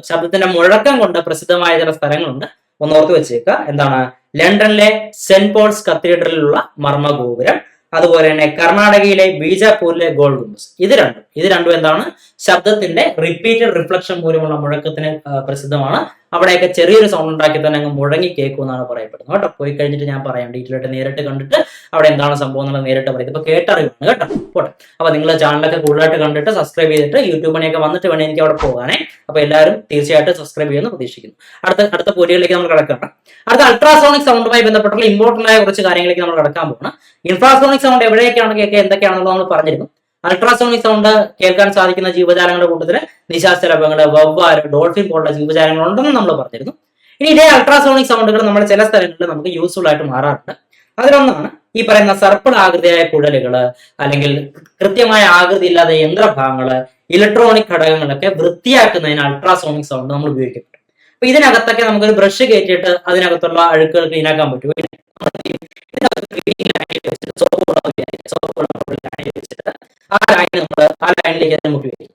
ശബ്ദത്തിന്റെ മുഴക്കം കൊണ്ട് പ്രസിദ്ധമായ ചില സ്ഥലങ്ങളുണ്ട്, ഒന്ന് ഓർത്ത് വെച്ചേക്കുക. എന്താണ്? ലണ്ടനിലെ സെന്റ് പോൾസ് കത്തീഡ്രലിലുള്ള മർമ്മഗോപുരം, അതുപോലെ തന്നെ കർണാടകയിലെ ബീജാപൂരിലെ ഗോൾ ഗുംബസ്. ഇത് രണ്ടും എന്താണ്? ശബ്ദത്തിന്റെ റിപ്പീറ്റഡ് റിഫ്ലക്ഷൻ മൂലമുള്ള മുഴക്കത്തിന് പ്രസിദ്ധമാണ്. അവിടെയൊക്കെ ചെറിയൊരു സൗണ്ട് ഉണ്ടാക്കി തന്നെ അങ്ങ് മുഴങ്ങി കേൾക്കുമെന്നാണ് പറയപ്പെടുന്നത് കേട്ടോ. പോയി കഴിഞ്ഞിട്ട് ഞാൻ പറയാം, ഡീറ്റെയിൽ ആയിട്ട് നേരിട്ട് കണ്ടിട്ട് അവിടെ എന്താണ് സംഭവം എന്നുള്ളത് നേരിട്ട് പറയും. ഇപ്പൊ കേട്ടറിവാണ് കേട്ടോ. പോട്ടെ. അപ്പൊ നിങ്ങൾ ചാനലൊക്കെ കൂടുതലായിട്ട് കണ്ടിട്ട് സബ്സ്ക്രൈബ് ചെയ്തിട്ട് യൂട്യൂബിനെയൊക്കെ വന്നിട്ട് വേണം എനിക്ക് അവിടെ പോകാനേ. അപ്പൊ എല്ലാവരും തീർച്ചയായിട്ടും സബ്സ്ക്രൈബ് ചെയ്യുമെന്ന് പ്രതീക്ഷിക്കുന്നു. അടുത്ത പോരികളിലേക്ക് നമ്മൾ കിടക്കാം. അടുത്ത അൾട്രാസോണിക് സൗണ്ടുമായി ബന്ധപ്പെട്ടുള്ള ഇമ്പോർട്ടന്റ് ആയ കുറച്ച് കാര്യങ്ങളിലേക്ക് നമ്മൾ കിടക്കാൻ പോകണം. ഇൻഫ്രാസോണിക് സൗണ്ട് എവിടെയൊക്കെയാണ് കേൾക്കുക, എന്തൊക്കെയാണെന്നുള്ളത് നമ്മൾ പറഞ്ഞിരുന്നു. അൾട്രാസോണിക് സൗണ്ട് കേൾക്കാൻ സാധിക്കുന്ന ജീവജാലങ്ങളുടെ കൂട്ടത്തില് നിശാശലഭങ്ങള്, വവ്വാല്, ഡോൾഫിൻ പോലുള്ള ജീവജാലങ്ങൾ ഉണ്ടെന്ന് നമ്മൾ പറഞ്ഞിരുന്നു. ഇനി ഇതേ അൾട്രാസോണിക് സൗണ്ടുകൾ നമ്മുടെ ചില സ്ഥലങ്ങളിൽ നമുക്ക് യൂസ്ഫുൾ ആയിട്ട് മാറാറുണ്ട്. അതിലൊന്നാണ് ഈ പറയുന്ന സർപ്പിൾ ആകൃതിയായ കുഴലുകള്, അല്ലെങ്കിൽ കൃത്യമായ ആകൃതി ഇല്ലാതെ യന്ത്രഭാഗങ്ങള്, ഇലക്ട്രോണിക് ഘടകങ്ങളൊക്കെ വൃത്തിയാക്കുന്നതിന് അൾട്രാസോണിക് സൗണ്ട് നമ്മൾ ഉപയോഗിക്കുന്നുണ്ട്. അപ്പൊ ഇതിനകത്തൊക്കെ നമുക്കൊരു ബ്രഷ് കയറ്റിയിട്ട് അതിനകത്തുള്ള അഴുക്കുകൾ ക്ലീൻ ആക്കാൻ പറ്റും. ആ ലൈനിലേക്ക് നമുക്ക് വരും.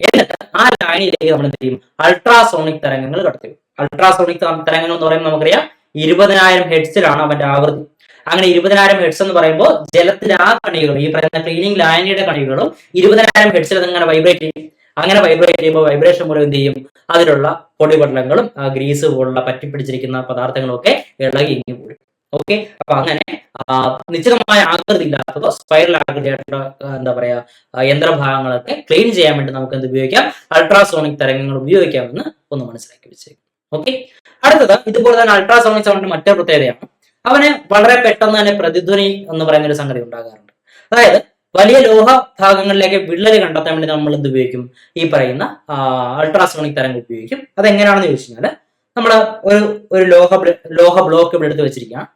എന്നിട്ട് ആ ലൈനിലേക്ക് നമ്മൾ എന്ത് ചെയ്യും? അൾട്രാസോണിക് തരംഗങ്ങൾ കടത്തിവിടും. അൾട്രാസോണിക് തരംഗങ്ങൾ എന്ന് പറയുമ്പോൾ നമുക്കറിയാം 20,000 ഹെഡ്സിലാണ് അവന്റെ ആവൃത്തി. അങ്ങനെ 20,000 ഹെഡ്സ് എന്ന് പറയുമ്പോൾ ജലത്തിലെ ആ കണികൾ, ഈ പറയുന്ന ക്ലീനിങ് ലായനിയുടെ കണികളും 20,000 ഹെഡ്സിൽ അതങ്ങനെ വൈബ്രേറ്റ് ചെയ്യും. അങ്ങനെ വൈബ്രേറ്റ് ചെയ്യുമ്പോൾ വൈബ്രേഷൻ മൂലം എന്ത് ചെയ്യും? അതിലുള്ള പൊടിപടലങ്ങളും ഗ്രീസ് പോലുള്ള പറ്റിപ്പിടിച്ചിരിക്കുന്ന പദാർത്ഥങ്ങളും ഒക്കെ ഇളകി ഇങ്ങി പോരും. ഓക്കെ. അപ്പൊ അങ്ങനെ നിശ്ചിതമായ ആകൃതി ഇല്ലാത്തതോ സ്പൈറൽ ആകൃതിയായിട്ടുള്ള എന്താ പറയാ യന്ത്രഭാഗങ്ങളൊക്കെ ക്ലീൻ ചെയ്യാൻ വേണ്ടി നമുക്ക് എന്ത് ഉപയോഗിക്കാം? അൾട്രാസോണിക് തരംഗങ്ങൾ ഉപയോഗിക്കാമെന്ന് ഒന്ന് മനസ്സിലാക്കി വെച്ചേക്കും. ഓക്കെ. അടുത്തത് ഇതുപോലെ തന്നെ അൾട്രാസോണിക് സൗണ്ടിന്റെ മറ്റൊരു പ്രത്യേകതയാണ്, അവന് വളരെ പെട്ടെന്ന് തന്നെ പ്രതിധ്വനി എന്ന് പറയുന്ന ഒരു സംഗതി ഉണ്ടാകാറുണ്ട്. അതായത് വലിയ ലോഹ ഭാഗങ്ങളിലേക്ക് വിള്ളൽ കണ്ടെത്താൻ വേണ്ടി നമ്മൾ എന്ത് ഉപയോഗിക്കും? ഈ പറയുന്ന അൾട്രാസോണിക് തരംഗം ഉപയോഗിക്കും. അതെങ്ങനെയാണെന്ന് ചോദിച്ചു കഴിഞ്ഞാൽ, നമ്മൾ ഒരു ലോഹ ബ്ലോക്ക് ഇവിടെ എടുത്ത് വെച്ചിരിക്കുകയാണ്.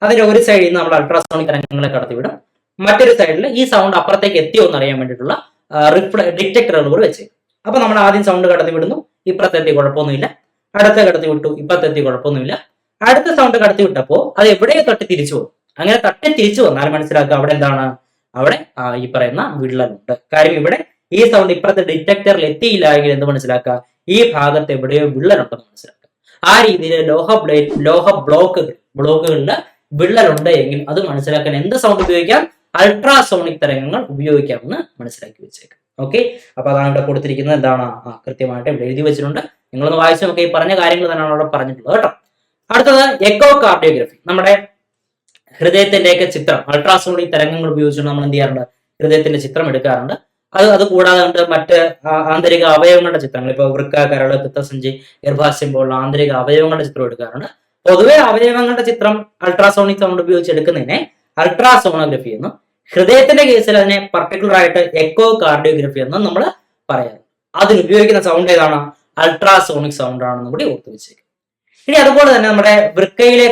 അതിന്റെ ഒരു സൈഡിൽ നിന്ന് നമ്മൾ അൾട്രാസോണിക് തരംഗങ്ങളെ കടത്തിവിടും. മറ്റൊരു സൈഡിൽ ഈ സൗണ്ട് അപ്പുറത്തേക്ക് എത്തിയോ എന്ന് അറിയാൻ വേണ്ടിയിട്ടുള്ള ഡിറ്റക്ടറുകൾ കൂടി വെച്ചേക്കും. അപ്പൊ നമ്മൾ ആദ്യം സൗണ്ട് കടത്തിവിടുന്നു, ഇപ്പുറത്തെത്തി കുഴപ്പമൊന്നുമില്ല. അടുത്ത കടത്തി വിട്ടു, ഇപ്പുറത്തെത്തി കുഴപ്പമൊന്നുമില്ല. അടുത്ത സൗണ്ട് കടത്തി വിട്ടപ്പോൾ അത് എവിടെയോ തട്ടി തിരിച്ചു പോകും. അങ്ങനെ തട്ടി തിരിച്ചു വന്നാൽ മനസ്സിലാക്കുക അവിടെ എന്താണ്? അവിടെ ഈ പറയുന്ന വിള്ളലുണ്ട്. കാര്യം ഇവിടെ ഈ സൗണ്ട് ഇപ്പുറത്തെ ഡിറ്റക്ടറിൽ എത്തിയില്ല എങ്കിൽ എന്ത് മനസ്സിലാക്കുക? ഈ ഭാഗത്ത് എവിടെയോ വിള്ളലുണ്ടെന്ന് മനസ്സിലാക്കുക. ആ രീതിയിൽ ലോഹ ബ്ലോക്കുകളിൽ വിള്ളലുണ്ട് എങ്കിൽ അത് മനസ്സിലാക്കാൻ എന്ത് സൗണ്ട് ഉപയോഗിക്കാം? അൾട്രാസോണിക് തരംഗങ്ങൾ ഉപയോഗിക്കാമെന്ന് മനസ്സിലാക്കി വെച്ചേക്കാം. ഓക്കെ. അപ്പൊ അതാണ് ഇവിടെ കൊടുത്തിരിക്കുന്നത്. എന്താണ്? കൃത്യമായിട്ട് ഇവിടെ എഴുതി വെച്ചിട്ടുണ്ട്. നിങ്ങളൊന്ന് വായിച്ചു നോക്കി. ഈ പറഞ്ഞ കാര്യങ്ങൾ തന്നെയാണ് അവിടെ പറഞ്ഞിട്ടുള്ളത് കേട്ടോ. അടുത്തത് എക്കോ കാർഡിയോഗ്രഫി. നമ്മുടെ ഹൃദയത്തിന്റെയൊക്കെ ചിത്രം അൾട്രാസോണിക് തരംഗങ്ങൾ ഉപയോഗിച്ചുകൊണ്ട് നമ്മൾ എന്ത് ചെയ്യാറുണ്ട്? ഹൃദയത്തിന്റെ ചിത്രം എടുക്കാറുണ്ട്. അത് കൂടാതെ മറ്റ് ആന്തരിക അവയവങ്ങളുടെ ചിത്രങ്ങൾ, ഇപ്പൊ വൃക്ക, കരള്, പിത്തസഞ്ചി, ഗർഭാശയം പോലുള്ള ആന്തരിക അവയവങ്ങളുടെ ചിത്രം എടുക്കാറുണ്ട്. പൊതുവെ അവയവങ്ങളുടെ ചിത്രം അൾട്രാസോണിക് സൗണ്ട് ഉപയോഗിച്ച് എടുക്കുന്നതിനെ അൾട്രാസോണോഗ്രഫി എന്നും, ഹൃദയത്തിന്റെ കേസിൽ അതിനെ പർട്ടിക്കുലർ ആയിട്ട് എക്കോ കാർഡിയോഗ്രഫി എന്നും നമ്മൾ പറയാറ്. അതിനുപയോഗിക്കുന്ന സൗണ്ട് ഏതാണ്? അൾട്രാസോണിക് സൗണ്ട് ആണെന്ന് കൂടി ഓർത്തു വെച്ചേക്കും. ഇനി അതുപോലെ തന്നെ നമ്മുടെ വൃക്കയിലെ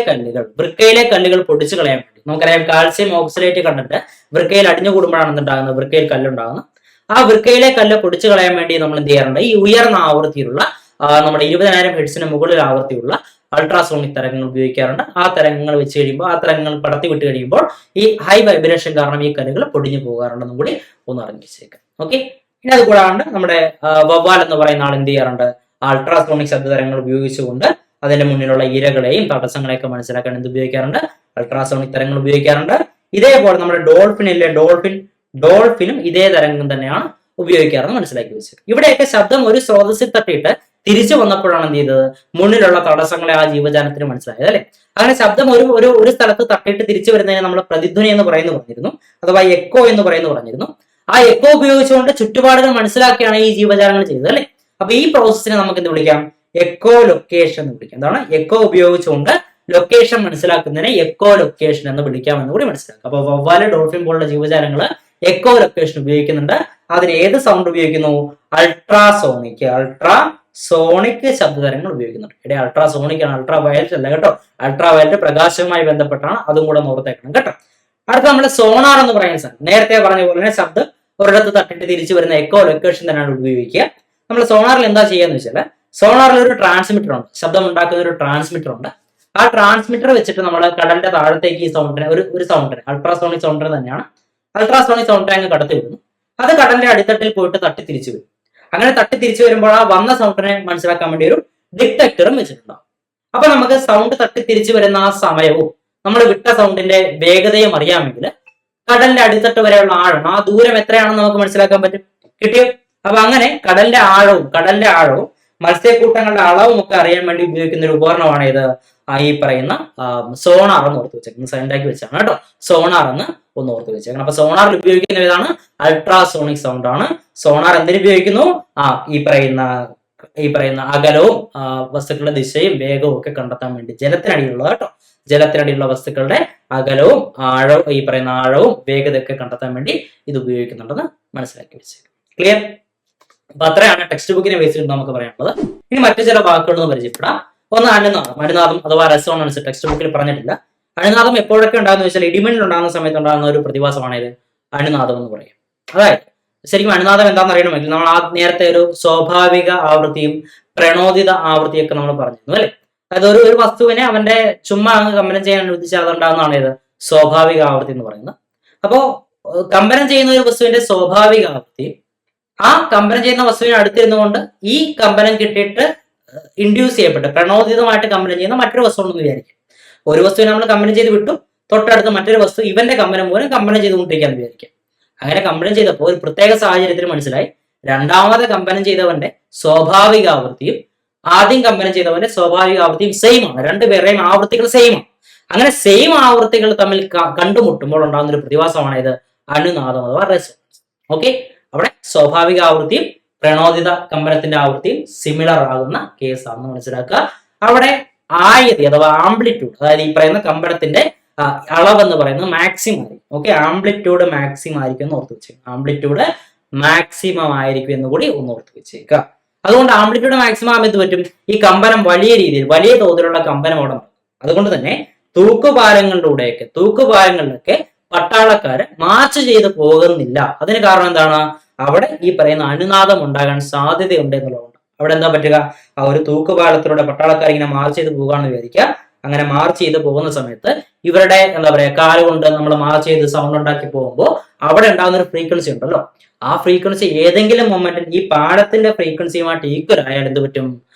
കല്ലുകൾ പൊടിച്ചു കളയാൻ വേണ്ടി നമുക്കറിയാം, കാൽസ്യം ഓക്സലേറ്റ് കണ്ടിട്ട് വൃക്കയിൽ അടിഞ്ഞുകൂടുമ്പോഴാണ് എന്തുണ്ടാകുന്നത്? വൃക്കയിൽ കല്ലുണ്ടാകുന്നത്. ആ വൃക്കയിലെ കല്ല് പൊടിച്ചു കളയാൻ വേണ്ടി നമ്മൾ എന്ത് ചെയ്യാറുണ്ട്? ഈ ഉയർന്ന ആവൃത്തിയിലുള്ള നമ്മുടെ 20,000 ഹെഡ്സിന് മുകളിൽ ആവൃത്തിയുള്ള അൾട്രാസോണിക് തരംഗങ്ങൾ ഉപയോഗിക്കാറുണ്ട്. ആ തരംഗങ്ങൾ വെച്ച് കഴിയുമ്പോൾ, ആ തരംഗങ്ങൾ പടത്തി വിട്ട് കഴിയുമ്പോൾ ഈ ഹൈ വൈബ്രേഷൻ കാരണം ഈ കല്ലുകൾ പൊടിഞ്ഞു പോകാറുണ്ടെന്നും കൂടി ഒന്ന് അറിഞ്ഞു വെച്ചേക്കാം. ഓക്കെ. ഇനി അത് കൂടാണ്ട് നമ്മുടെ വവ്വാൽ എന്ന് പറയുന്ന ആൾ എന്ത് ചെയ്യാറുണ്ട്? അൾട്രാസോണിക് ശബ്ദതരംഗങ്ങൾ ഉപയോഗിച്ചുകൊണ്ട് അതിന്റെ മുന്നിലുള്ള ഇരകളെയും തടസ്സങ്ങളെയൊക്കെ മനസ്സിലാക്കാൻ എന്ത് ഉപയോഗിക്കാറുണ്ട്? അൾട്രാസോണിക് തരംഗങ്ങൾ ഉപയോഗിക്കാറുണ്ട്. ഇതേപോലെ നമ്മുടെ ഡോൾഫിനും ഇതേ തരംഗം തന്നെയാണ് ഉപയോഗിക്കാറെന്ന് മനസ്സിലാക്കി വെച്ചത്. ഇവിടെയൊക്കെ ശബ്ദം ഒരു സ്രോതസ്സിൽ തട്ടിയിട്ട് തിരിച്ചു വന്നപ്പോഴാണ് എന്ത് ചെയ്തത്? മുന്നിലുള്ള തടസ്സങ്ങളെ ആ ജീവജാലത്തിന് മനസ്സിലായത് അല്ലെ. അങ്ങനെ ശബ്ദം ഒരു സ്ഥലത്ത് തട്ടിയിട്ട് തിരിച്ചു വരുന്നതിനെ നമ്മൾ പ്രതിധ്വനി എന്ന് പറഞ്ഞിരുന്നു, അഥവാ എക്കോ എന്ന് പറഞ്ഞിരുന്നു. ആ എക്കോ ഉപയോഗിച്ചുകൊണ്ട് ചുറ്റുപാടുകൾ മനസ്സിലാക്കിയാണ് ഈ ജീവജാലങ്ങൾ ചെയ്തത് അല്ലെ. അപ്പൊ ഈ പ്രോസസ്സിനെ നമുക്ക് എന്ത് വിളിക്കാം? എക്കോ ലൊക്കേഷൻ എന്ന് വിളിക്കാം. എന്താണ്? എക്കോ ഉപയോഗിച്ചുകൊണ്ട് ലൊക്കേഷൻ മനസ്സിലാക്കുന്നതിനെ എക്കോ ലൊക്കേഷൻ എന്ന് വിളിക്കാമെന്ന് കൂടി മനസ്സിലാക്കുക. അപ്പൊ വവ്വാല്, ഡോൾഫിൻ പോലുള്ള ജീവജാലങ്ങൾ എക്കോ ലൊക്കേഷൻ ഉപയോഗിക്കുന്നുണ്ട്. അതിന് ഏത് സൗണ്ട് ഉപയോഗിക്കുന്നു? അൾട്രാസോണിക് ശബ്ദതരങ്ങൾ ഉപയോഗിക്കുന്നുണ്ട്. ഇവിടെ അൾട്രാസോണിക് ആണ്, അൾട്രാ വയലറ്റ് അല്ല കേട്ടോ. അൾട്രാ വയലറ്റ് പ്രകാശവുമായി ബന്ധപ്പെട്ടാണ്, അതും കൂടെ ഓർത്തേക്കണം കേട്ടോ. അടുത്ത നമ്മൾ സോണാർ എന്ന് പറയുന്ന സാധനം, നേരത്തെ പറഞ്ഞ പോലെ തന്നെ ശബ്ദം ഒരിടത്ത് തട്ടിട്ട് തിരിച്ചു വരുന്ന എക്കോ ലൊക്കേഷൻ തന്നെയാണ് ഉപയോഗിക്കുക. നമ്മൾ സോണാറിൽ എന്താ ചെയ്യാന്ന് വെച്ചാൽ, സോണാറിൽ ഒരു ട്രാൻസ്മിറ്റർ ഉണ്ട്, ശബ്ദം ഉണ്ടാക്കുന്ന ഒരു ട്രാൻസ്മിറ്റർ ഉണ്ട്. ആ ട്രാൻസ്മിറ്റർ വെച്ചിട്ട് നമ്മൾ കടലിന്റെ താഴത്തേക്ക് ഈ സൗണ്ടിനെ ഒരു സൗണ്ടിനെ, അൾട്രാസോണിക് സൗണ്ടിനെ തന്നെയാണ്, അൾട്രാസോണിക് സൗണ്ടിനെ അങ്ങ് കടത്തി വിടുന്നു. അത് കടലിന്റെ അടിത്തട്ടിൽ പോയിട്ട് തട്ടി തിരിച്ചു വരും. അങ്ങനെ തട്ടി തിരിച്ചു വരുമ്പോൾ ആ വന്ന സൗണ്ടിനെ മനസ്സിലാക്കാൻ വേണ്ടി ഒരു ഡിറ്റക്ടറും വെച്ചിട്ടുണ്ടാവും. അപ്പൊ നമുക്ക് സൗണ്ട് തട്ടി തിരിച്ചു വരുന്ന ആ സമയവും നമ്മൾ വിട്ട സൗണ്ടിന്റെ വേഗതയും അറിയാമെങ്കിൽ കടലിന്റെ അടിത്തട്ട് വരെയുള്ള ആഴം, ആ ദൂരം എത്രയാണെന്ന് നമുക്ക് മനസ്സിലാക്കാൻ പറ്റും. കിട്ടിയോ? അപ്പൊ അങ്ങനെ കടലിന്റെ ആഴവും മത്സ്യക്കൂട്ടങ്ങളുടെ അളവും ഒക്കെ അറിയാൻ വേണ്ടി ഉപയോഗിക്കുന്ന ഒരു ഉപകരണമാണ് ഇത്, ഈ പറയുന്ന സോണാർ എന്ന് ഓർത്ത് വെച്ചേക്കുന്നത്. സൈൻഡാക്കി വെച്ചാണ് കേട്ടോ, സോണാർ എന്ന് ഒന്ന് ഓർത്ത് വെച്ചേക്കണം. അപ്പൊ സോണാറിൽ ഉപയോഗിക്കുന്ന ഇതാണ് അൾട്രാസോണിക് സൗണ്ട് ആണ്. സോണാർ എന്തിനു ഉപയോഗിക്കുന്നു? ഈ പറയുന്ന അകലവും വസ്തുക്കളുടെ ദിശയും വേഗവും ഒക്കെ കണ്ടെത്താൻ വേണ്ടി, ജലത്തിനടിയിലുള്ള കേട്ടോ, ജലത്തിനടിയിലുള്ള വസ്തുക്കളുടെ അകലവും ഈ പറയുന്ന ആഴവും വേഗതയൊക്കെ കണ്ടെത്താൻ വേണ്ടി ഇത് ഉപയോഗിക്കുന്നുണ്ടെന്ന് മനസ്സിലാക്കി വെച്ചേക്കും. ക്ലിയർ? അപ്പൊ അത്രയാണ് ടെക്സ്റ്റ് ബുക്കിനെ ബേസ് ചെയ്ത് നമുക്ക് പറയാനുള്ളത്. ഇനി മറ്റു ചില വാക്കുകളൊന്നും പരിചയപ്പെടാം. ഒന്ന് അനുനാദം അഥവാ റെസോണൻസ് ടെക്സ്റ്റ് ബുക്കിൽ പറഞ്ഞിട്ടില്ല. അനുനാദം എപ്പോഴൊക്കെ ഉണ്ടാകുന്ന വെച്ചാൽ ഇടിമിന്നൽ ഉണ്ടാകുന്ന സമയത്ത് ഉണ്ടാകുന്ന ഒരു പ്രതിഭാസമാണ് ഇത് അനുനാദം എന്ന് പറയും. അതായത് ശരിക്കും അനുനാദം എന്താണെന്ന് അറിയണമെങ്കിൽ നമ്മൾ നേരത്തെ ഒരു സ്വാഭാവിക ആവൃത്തിയും പ്രണോദിത ആവൃത്തിയൊക്കെ നമ്മൾ പറഞ്ഞിരുന്നു അല്ലെ. അതായത് ഒരു വസ്തുവിനെ അവന്റെ ചുമ്മാ അങ്ങ് കമ്പനം ചെയ്യാൻ അനുവദിച്ചാൽ അതുണ്ടാകുന്നതാണ് ഇത് സ്വാഭാവിക ആവൃത്തി എന്ന് പറയുന്നത്. അപ്പോ കമ്പനം ചെയ്യുന്ന ഒരു വസ്തുവിന്റെ സ്വാഭാവിക ആവൃത്തി ആ കമ്പനം ചെയ്യുന്ന വസ്തുവിനെ അടുത്തിരുന്നുകൊണ്ട് ഈ കമ്പനം കിട്ടിയിട്ട് ഇൻഡ്യൂസ് ചെയ്യപ്പെട്ട് പ്രണോദിതമായിട്ട് കമ്പനം ചെയ്യുന്ന മറ്റൊരു വസ്തു ഉണ്ടെന്ന് വിചാരിക്കും. ഒരു വസ്തുവിനെ നമ്മൾ കമ്പനം ചെയ്ത് വിട്ടു, തൊട്ടടുത്ത് മറ്റൊരു വസ്തു ഇവന്റെ കമ്പനം മൂലം കമ്പനം ചെയ്തുകൊണ്ടിരിക്കാന്ന് വിചാരിക്കാം. അങ്ങനെ കമ്പനം ചെയ്തപ്പോൾ ഒരു പ്രത്യേക സാഹചര്യത്തിൽ മനസ്സിലായി രണ്ടാമത് കമ്പനം ചെയ്തവന്റെ സ്വാഭാവിക ആവൃത്തിയും ആദ്യം കമ്പനം ചെയ്തവന്റെ സ്വാഭാവിക ആവൃത്തിയും സെയിം ആണ്. രണ്ടുപേരുടെയും ആവൃത്തികൾ സെയിം ആണ്. അങ്ങനെ സെയിം ആവൃത്തികൾ തമ്മിൽ കണ്ടുമുട്ടുമ്പോൾ ഉണ്ടാകുന്ന ഒരു പ്രതിഭാസമാണ് ഇത് അനുനാദം അഥവാ റെസൊണൻസ്. ഓക്കെ, അവിടെ സ്വാഭാവിക ആവൃത്തിയും പ്രണോദിത കമ്പനത്തിന്റെ ആവൃത്തിയും സിമിലർ ആകുന്ന കേസാണെന്ന് മനസ്സിലാക്കുക. അവിടെ ആയതി അഥവാ ആംപ്ലിറ്റ്യൂഡ്, അതായത് ഈ പറയുന്ന കമ്പനത്തിന്റെ അളവെന്ന് പറയുന്നത് മാക്സിമം ആയിരിക്കും. ഓക്കെ, ആംപ്ലിറ്റ്യൂഡ് മാക്സിമം ആയിരിക്കും എന്ന് ഓർത്ത് വെച്ചേക്കുക. ആംപ്ലിറ്റ്യൂഡ് മാക്സിമം ആയിരിക്കും എന്ന് കൂടി ഒന്ന് ഓർത്ത് വെച്ചേക്കുക. അതുകൊണ്ട് ആംപ്ലിറ്റ്യൂഡ് മാക്സിമം ആകുമ്പോൾ എന്ത് പറ്റും? ഈ കമ്പനം വലിയ തോതിലുള്ള കമ്പനം അവിടെ നടക്കും. അതുകൊണ്ട് തന്നെ തൂക്കുപാലങ്ങളിലൊക്കെ പട്ടാളക്കാര് മാർച്ച് ചെയ്ത് പോകുന്നില്ല. അതിന് കാരണം എന്താണ്? അവിടെ ഈ പറയുന്ന അനുനാദം ഉണ്ടാകാൻ സാധ്യതയുണ്ട് എന്നുള്ളതുകൊണ്ട്. അവിടെ എന്താ പറ്റുക? ആ ഒരു തൂക്കുപാലത്തിലൂടെ പട്ടാളക്കാർ ഇങ്ങനെ മാർച്ച് ചെയ്ത് പോകാന്ന് വിചാരിക്കുക. അങ്ങനെ മാർച്ച് ചെയ്ത് പോകുന്ന സമയത്ത് ഇവരുടെ എന്താ പറയാ കാലുകൊണ്ട് നമ്മൾ മാർച്ച് ചെയ്ത് സൗണ്ട് ഉണ്ടാക്കി പോകുമ്പോൾ അവിടെ ഉണ്ടാകുന്ന ഒരു ഫ്രീക്വൻസി ഉണ്ടല്ലോ, ആ ഫ്രീക്വൻസി ഏതെങ്കിലും മൊമെന്റിൽ ഈ പാലത്തിന്റെ ഫ്രീക്വൻസിയുമായിട്ട് ഈക്വൽ ആയാൽ എന്ത് പറ്റും?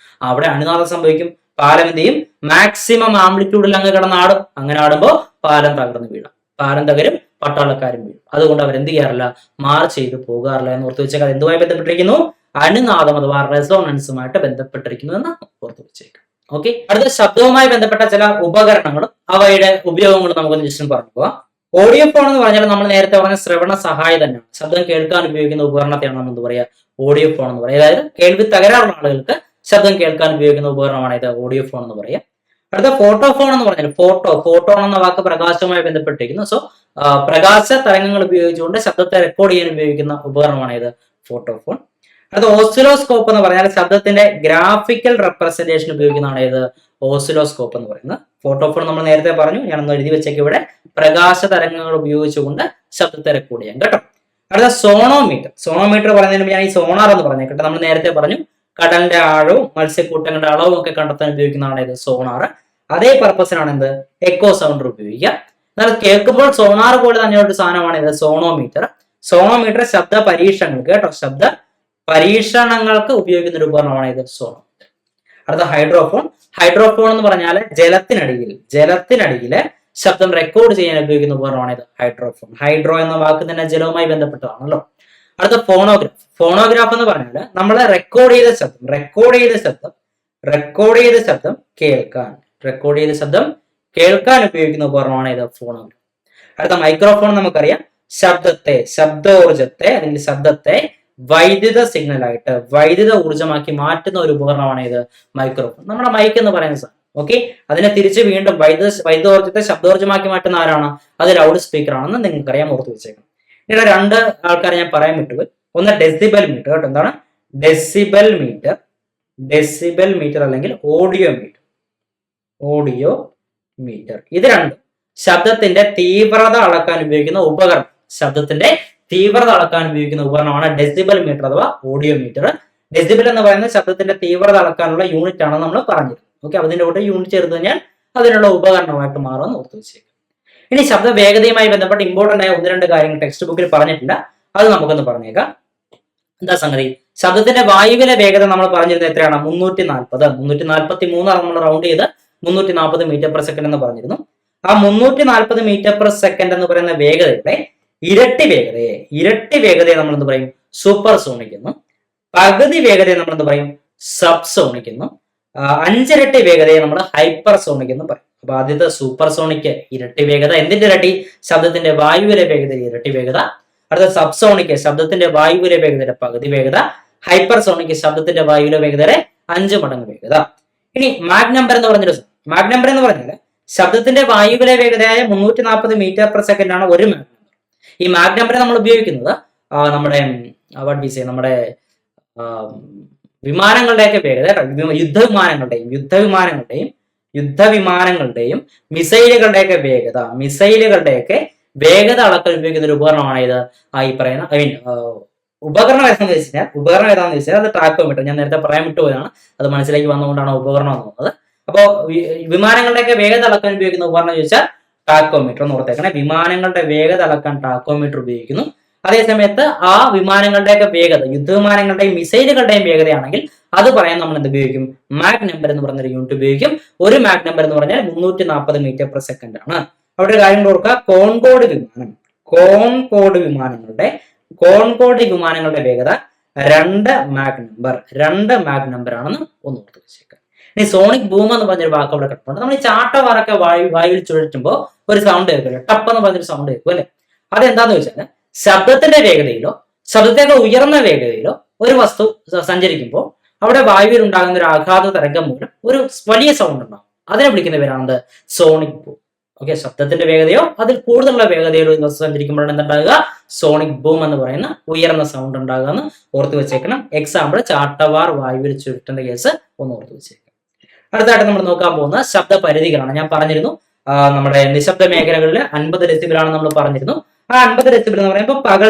അവിടെ അനുനാദം സംഭവിക്കും. പാലം എന്ത് ചെയ്യും? മാക്സിമം ആംപ്ലിറ്റ്യൂഡിൽ അങ്ങ് കിടന്നാടും. അങ്ങനെ ആടുമ്പോൾ പാലം തകർന്ന് വീഴും. പാലം തകരും, പട്ടാളക്കാരും വീഴും. അതുകൊണ്ട് അവർ എന്ത് ചെയ്യാറില്ല? മാർച്ച് ചെയ്ത് പോകാറില്ല എന്ന് ഓർത്ത് വെച്ചേക്കാം. എന്തുമായി ബന്ധപ്പെട്ടിരിക്കുന്നു? അനുനാദം അഥവാ റെസോണൻസുമായിട്ട് ബന്ധപ്പെട്ടിരിക്കുന്നു എന്ന് ഓർത്ത് വെച്ചേക്കാം. ഓക്കെ, അടുത്ത ശബ്ദവുമായി ബന്ധപ്പെട്ട ചില ഉപകരണങ്ങളും അവയുടെ ഉപയോഗങ്ങളും നമുക്കൊന്ന് ജസ്റ്റ് പറഞ്ഞു പോവാം. ഓഡിയോ ഫോൺ എന്ന് പറഞ്ഞാൽ നമ്മൾ നേരത്തെ പറഞ്ഞ ശ്രവണ സഹായി തന്നെയാണ്. ശബ്ദം കേൾക്കാൻ ഉപയോഗിക്കുന്ന ഉപകരണത്തെയാണ് നമ്മൾ എന്ത് പറയുക? ഓഡിയോ ഫോൺ എന്ന് പറയുക. അതായത് കേൾവി തകരാറുള്ള ആളുകൾക്ക് ശബ്ദം കേൾക്കാൻ ഉപയോഗിക്കുന്ന ഉപകരണമാണ് ഇത് ഓഡിയോ ഫോൺ എന്ന് പറയുക. അടുത്ത ഫോട്ടോ ഫോൺ എന്ന് പറഞ്ഞാൽ ഫോട്ടോൺ എന്ന വാക്ക് പ്രകാശവുമായി ബന്ധപ്പെട്ടിരിക്കുന്നു. സോ പ്രകാശ തരംഗങ്ങൾ ഉപയോഗിച്ചുകൊണ്ട് ശബ്ദത്തെ റെക്കോർഡ് ചെയ്യാൻ ഉപയോഗിക്കുന്ന ഉപകരണമാണ് ഇത് ഫോട്ടോ ഫോൺ. അടുത്ത ഓസിലോസ്കോപ്പ് എന്ന് പറഞ്ഞാൽ ശബ്ദത്തിന്റെ ഗ്രാഫിക്കൽ റെപ്രസെന്റേഷൻ ഉപയോഗിക്കുന്നതാണ് ഇത് ഓസിലോസ്കോപ്പ് എന്ന് പറയുന്നത്. ഫോട്ടോഫോൺ നമ്മൾ നേരത്തെ പറഞ്ഞു, ഞാനൊന്ന് എഴുതി വെച്ചേക്ക് ഇവിടെ. പ്രകാശ തരംഗങ്ങൾ ഉപയോഗിച്ചുകൊണ്ട് ശബ്ദത്തെ റെക്കോർഡ് ചെയ്യാം കേട്ടോ. അടുത്ത സോണോമീറ്റർ പറയുന്നതിന് ഞാൻ ഈ സോണാർ എന്ന് പറഞ്ഞേക്കട്ടെ. നമ്മൾ നേരത്തെ പറഞ്ഞു കടലിന്റെ ആഴവും മത്സ്യക്കൂട്ടങ്ങളുടെ അളവും ഒക്കെ കണ്ടെത്താൻ ഉപയോഗിക്കുന്നതാണ് ഇത് സോണാർ. അതേ പർപ്പസിനാണ് എന്ത് എക്കോ സൗണ്ടർ ഉപയോഗിക്കുക. എന്നാൽ കേൾക്കുമ്പോൾ സോണാർ പോലെ തന്നെ ഒരു സാധനമാണ് ഇത് സോണോമീറ്റർ. സോണോമീറ്റർ ശബ്ദ പരീക്ഷണങ്ങൾക്ക് കേട്ടോ, ശബ്ദ പരീക്ഷണങ്ങൾക്ക് ഉപയോഗിക്കുന്ന ഒരു ഉപകരണമാണ് ഇത് സോണോമീറ്റർ. അടുത്ത ഹൈഡ്രോഫോൺ എന്ന് പറഞ്ഞാൽ ജലത്തിനടിയിലെ ശബ്ദം റെക്കോർഡ് ചെയ്യാൻ ഉപയോഗിക്കുന്ന ഉപകരണമാണ് ഇത് ഹൈഡ്രോഫോൺ. ഹൈഡ്രോ എന്ന വാക്ക് തന്നെ ജലവുമായി ബന്ധപ്പെട്ടതാണല്ലോ. അടുത്ത ഫോണോഗ്രാഫ് എന്ന് പറഞ്ഞാൽ നമ്മൾ റെക്കോർഡ് ചെയ്ത ശബ്ദം കേൾക്കാൻ ഉപയോഗിക്കുന്ന ഉപകരണമാണ് ഇത് ഫോണോഗ്രാഫ്. അടുത്ത മൈക്രോഫോൺ നമുക്കറിയാം, ശബ്ദോർജത്തെ അല്ലെങ്കിൽ ശബ്ദത്തെ വൈദ്യുത സിഗ്നലായിട്ട് വൈദ്യുത ഊർജ്ജമാക്കി മാറ്റുന്ന ഒരു ഉപകരണമാണ് ഇത് മൈക്രോഫോൺ. നമ്മുടെ മൈക്ക് എന്ന് പറയുന്ന സാധനം. ഓക്കെ, അതിനെ തിരിച്ച് വീണ്ടും വൈദ്യോർജ്ജത്തെ ശബ്ദോർജ്ജമാക്കി മാറ്റുന്ന ആരാണ്? അത് ലൗഡ് സ്പീക്കർ ആണെന്ന് നിങ്ങൾക്കറിയാം, ഓർത്ത് വെച്ചേക്കണം. ഇവിടെ രണ്ട് ആൾക്കാരെ ഞാൻ പറയാൻ വിട്ടുപോയി. ഒന്ന് ഡെസിബൽ മീറ്റർ കേട്ടോ. എന്താണ് ഡെസിബൽ മീറ്റർ? ഡെസിബൽ മീറ്റർ അല്ലെങ്കിൽ ഓഡിയോ മീറ്റർ. ഇത് രണ്ടും ശബ്ദത്തിന്റെ തീവ്രത അളക്കാൻ ഉപയോഗിക്കുന്ന ഉപകരണം. ശബ്ദത്തിന്റെ തീവ്രത അളക്കാൻ ഉപയോഗിക്കുന്ന ഉപകരണമാണ് ഡെസിബൽ മീറ്റർ അഥവാ ഓഡിയോ മീറ്റർ. ഡെസിബൽ എന്ന് പറയുന്നത് ശബ്ദത്തിന്റെ തീവ്രത അളക്കാനുള്ള യൂണിറ്റ് ആണെന്ന് നമ്മൾ പറഞ്ഞിരുന്നു. ഓക്കെ, അതിന്റെ കൂടെ യൂണിറ്റ് ചേർത്ത് കഴിഞ്ഞാൽ അതിനുള്ള ഉപകരണമായിട്ട് മാറുമെന്ന് ഓർത്ത് വെച്ചേക്കും. ഇനി ശബ്ദ വേഗതയുമായി ബന്ധപ്പെട്ട് ഇമ്പോർട്ടന്റ് ആയ ഒന്ന് രണ്ട് കാര്യങ്ങൾ ടെക്സ്റ്റ് ബുക്കിൽ പറഞ്ഞിട്ടില്ല, അത് നമുക്കൊന്ന് പറഞ്ഞേക്കാം. എന്താ സംഗതി? ശബ്ദത്തിന്റെ വായുവിലെ വേഗത നമ്മൾ പറഞ്ഞിരുന്നത് എത്രയാണ്? 340. 343 നമ്മൾ റൗണ്ട് ചെയ്ത് 340 മീറ്റർ പെർ സെക്കൻഡ് എന്ന് പറഞ്ഞിരുന്നു. ആ 340 മീറ്റർ പെർ സെക്കൻഡ് എന്ന് പറയുന്ന വേഗതയുടെ ഇരട്ടി വേഗതയെ നമ്മൾ എന്ത് പറയും? സൂപ്പർ സോണിക് എന്നും. പകുതി വേഗതയെ നമ്മൾ എന്ത് പറയും? സബ് സോണിക് എന്നും. 5 ഇരട്ടി വേഗതയെ നമ്മൾ ഹൈപ്പർ സോണിക് എന്ന് പറയും. അപ്പൊ ആദ്യത്തെ സൂപ്പർ സോണിക് ഇരട്ടി വേഗത, എന്തിന്റെ ഇരട്ടി? ശബ്ദത്തിന്റെ വായുവിലെ വേഗത ഇരട്ടി വേഗത. അടുത്ത സബ് സോണിക് ശബ്ദത്തിന്റെ വായുവിലെ വേഗതയുടെ പകുതി വേഗത. ഹൈപ്പർ സോണിക് ശബ്ദത്തിന്റെ വായുവിലെ വേഗതയുടെ 5 മടങ്ങ് വേഗത. ഇനി മാഗ് നമ്പർ എന്ന് പറഞ്ഞൊരു മാഗ് നമ്പർ എന്ന് പറഞ്ഞാൽ ശബ്ദത്തിന്റെ വായുവിലെ വേഗതയായ 340 മീറ്റർ പെർ സെക്കൻഡ് ആണ് ഒരു മാഗ് നമ്പർ. ഈ മാഗ് നമ്പർ നമ്മൾ ഉപയോഗിക്കുന്നത് നമ്മുടെ നമ്മുടെ വിമാനങ്ങളുടെയൊക്കെ വേഗത, യുദ്ധവിമാനങ്ങളുടെയും മിസൈലുകളുടെയൊക്കെ വേഗത അളക്കാൻ ഉപയോഗിക്കുന്ന ഒരു ഉപകരണമാണ് ഇത്. ഈ പറയുന്ന ഉപകരണം ഏതാണെന്ന് വെച്ചാൽ അത് ടാക്കോമീറ്റർ. ഞാൻ നേരത്തെ പറയാൻ വിട്ടുപോയതാണ്, അത് മനസ്സിലേക്ക് വന്നുകൊണ്ടാണ് ഉപകരണം എന്ന് പറഞ്ഞത്. അപ്പോ വിമാനങ്ങളുടെയൊക്കെ വേഗത അളക്കാൻ ഉപയോഗിക്കുന്ന ഉപകരണം ചോദിച്ചാൽ ടാക്കോമീറ്റർ എന്ന് ഓർത്തേക്കണേ. വിമാനങ്ങളുടെ വേഗത അളക്കാൻ ടാക്കോമീറ്റർ ഉപയോഗിക്കുന്നു. അതേസമയത്ത് ആ വിമാനങ്ങളുടെയൊക്കെ വേഗത, യുദ്ധവിമാനങ്ങളുടെയും മിസൈലുകളുടെയും വേഗതയാണെങ്കിൽ അത് പറയാൻ നമ്മൾ എന്ത് ഉപയോഗിക്കും? മാഗ് നമ്പർ എന്ന് പറഞ്ഞൊരു യൂണിറ്റ് ഉപയോഗിക്കും. ഒരു മാഗ് നമ്പർ എന്ന് പറഞ്ഞാൽ 340 മീറ്റർ പെർ സെക്കൻഡ് ആണ്. അവിടെ ഒരു കാര്യം ഓർക്കുക, കോൺകോഡ് വിമാനങ്ങളുടെ വേഗത 2 മാഗ് നമ്പർ ആണെന്ന് ഒന്ന് ഓർത്ത് വെച്ചേക്കാം. ഇനി സോണിക് ബൂം എന്ന് പറഞ്ഞൊരു വാക്ക് അവിടെ കിടപ്പുണ്ട്. നമ്മൾ ഈ ചാട്ടവാറൊക്കെ വായുവിൽ ചുഴറ്റുമ്പോൾ ഒരു സൗണ്ട് കേൾക്കില്ല, ടപ്പ് എന്ന് പറഞ്ഞൊരു സൗണ്ട് കേൾക്കും അല്ലെ? അതെന്താന്ന് വെച്ചാൽ ശബ്ദത്തിന്റെ വേഗതയിലോ ശബ്ദത്തേക്കാൾ ഉയർന്ന വേഗതയിലോ ഒരു വസ്തു സഞ്ചരിക്കുമ്പോൾ അവിടെ വായുവിൽ ഉണ്ടാകുന്ന ഒരു ആഘാത തരംഗം മൂലം ഒരു വലിയ സൗണ്ട് ഉണ്ടാകും. അതിനെ വിളിക്കുന്ന പേരാണ് സോണിക് ബൂം. ഓക്കെ, ശബ്ദത്തിന്റെ വേഗതയോ അതിൽ കൂടുതലുള്ള വേഗതയിലോ വസ്തു സഞ്ചരിക്കുമ്പോഴാണ് എന്തുണ്ടാകുക? സോണിക് ബൂം എന്ന് പറയുന്ന ഉയർന്ന സൗണ്ട് ഉണ്ടാകുക എന്ന് ഓർത്ത് വെച്ചേക്കണം. എക്സാമ്പിൾ ചാട്ടവാർ വായുവിൽ ചുരുട്ടേണ്ട കേസ് ഒന്ന് ഓർത്ത് വെച്ചേക്കണം. അടുത്തായിട്ട് നമ്മൾ നോക്കാൻ പോകുന്ന ശബ്ദ പരിധികളാണ്. ഞാൻ പറഞ്ഞിരുന്നു നമ്മുടെ നിശബ്ദ മേഖലകളിൽ 50 ഡെസിബിളാണ് നമ്മൾ പറഞ്ഞിരുന്നു. ആ 50 ഡെസിബിൾ എന്ന് പറയുമ്പോൾ പകൽ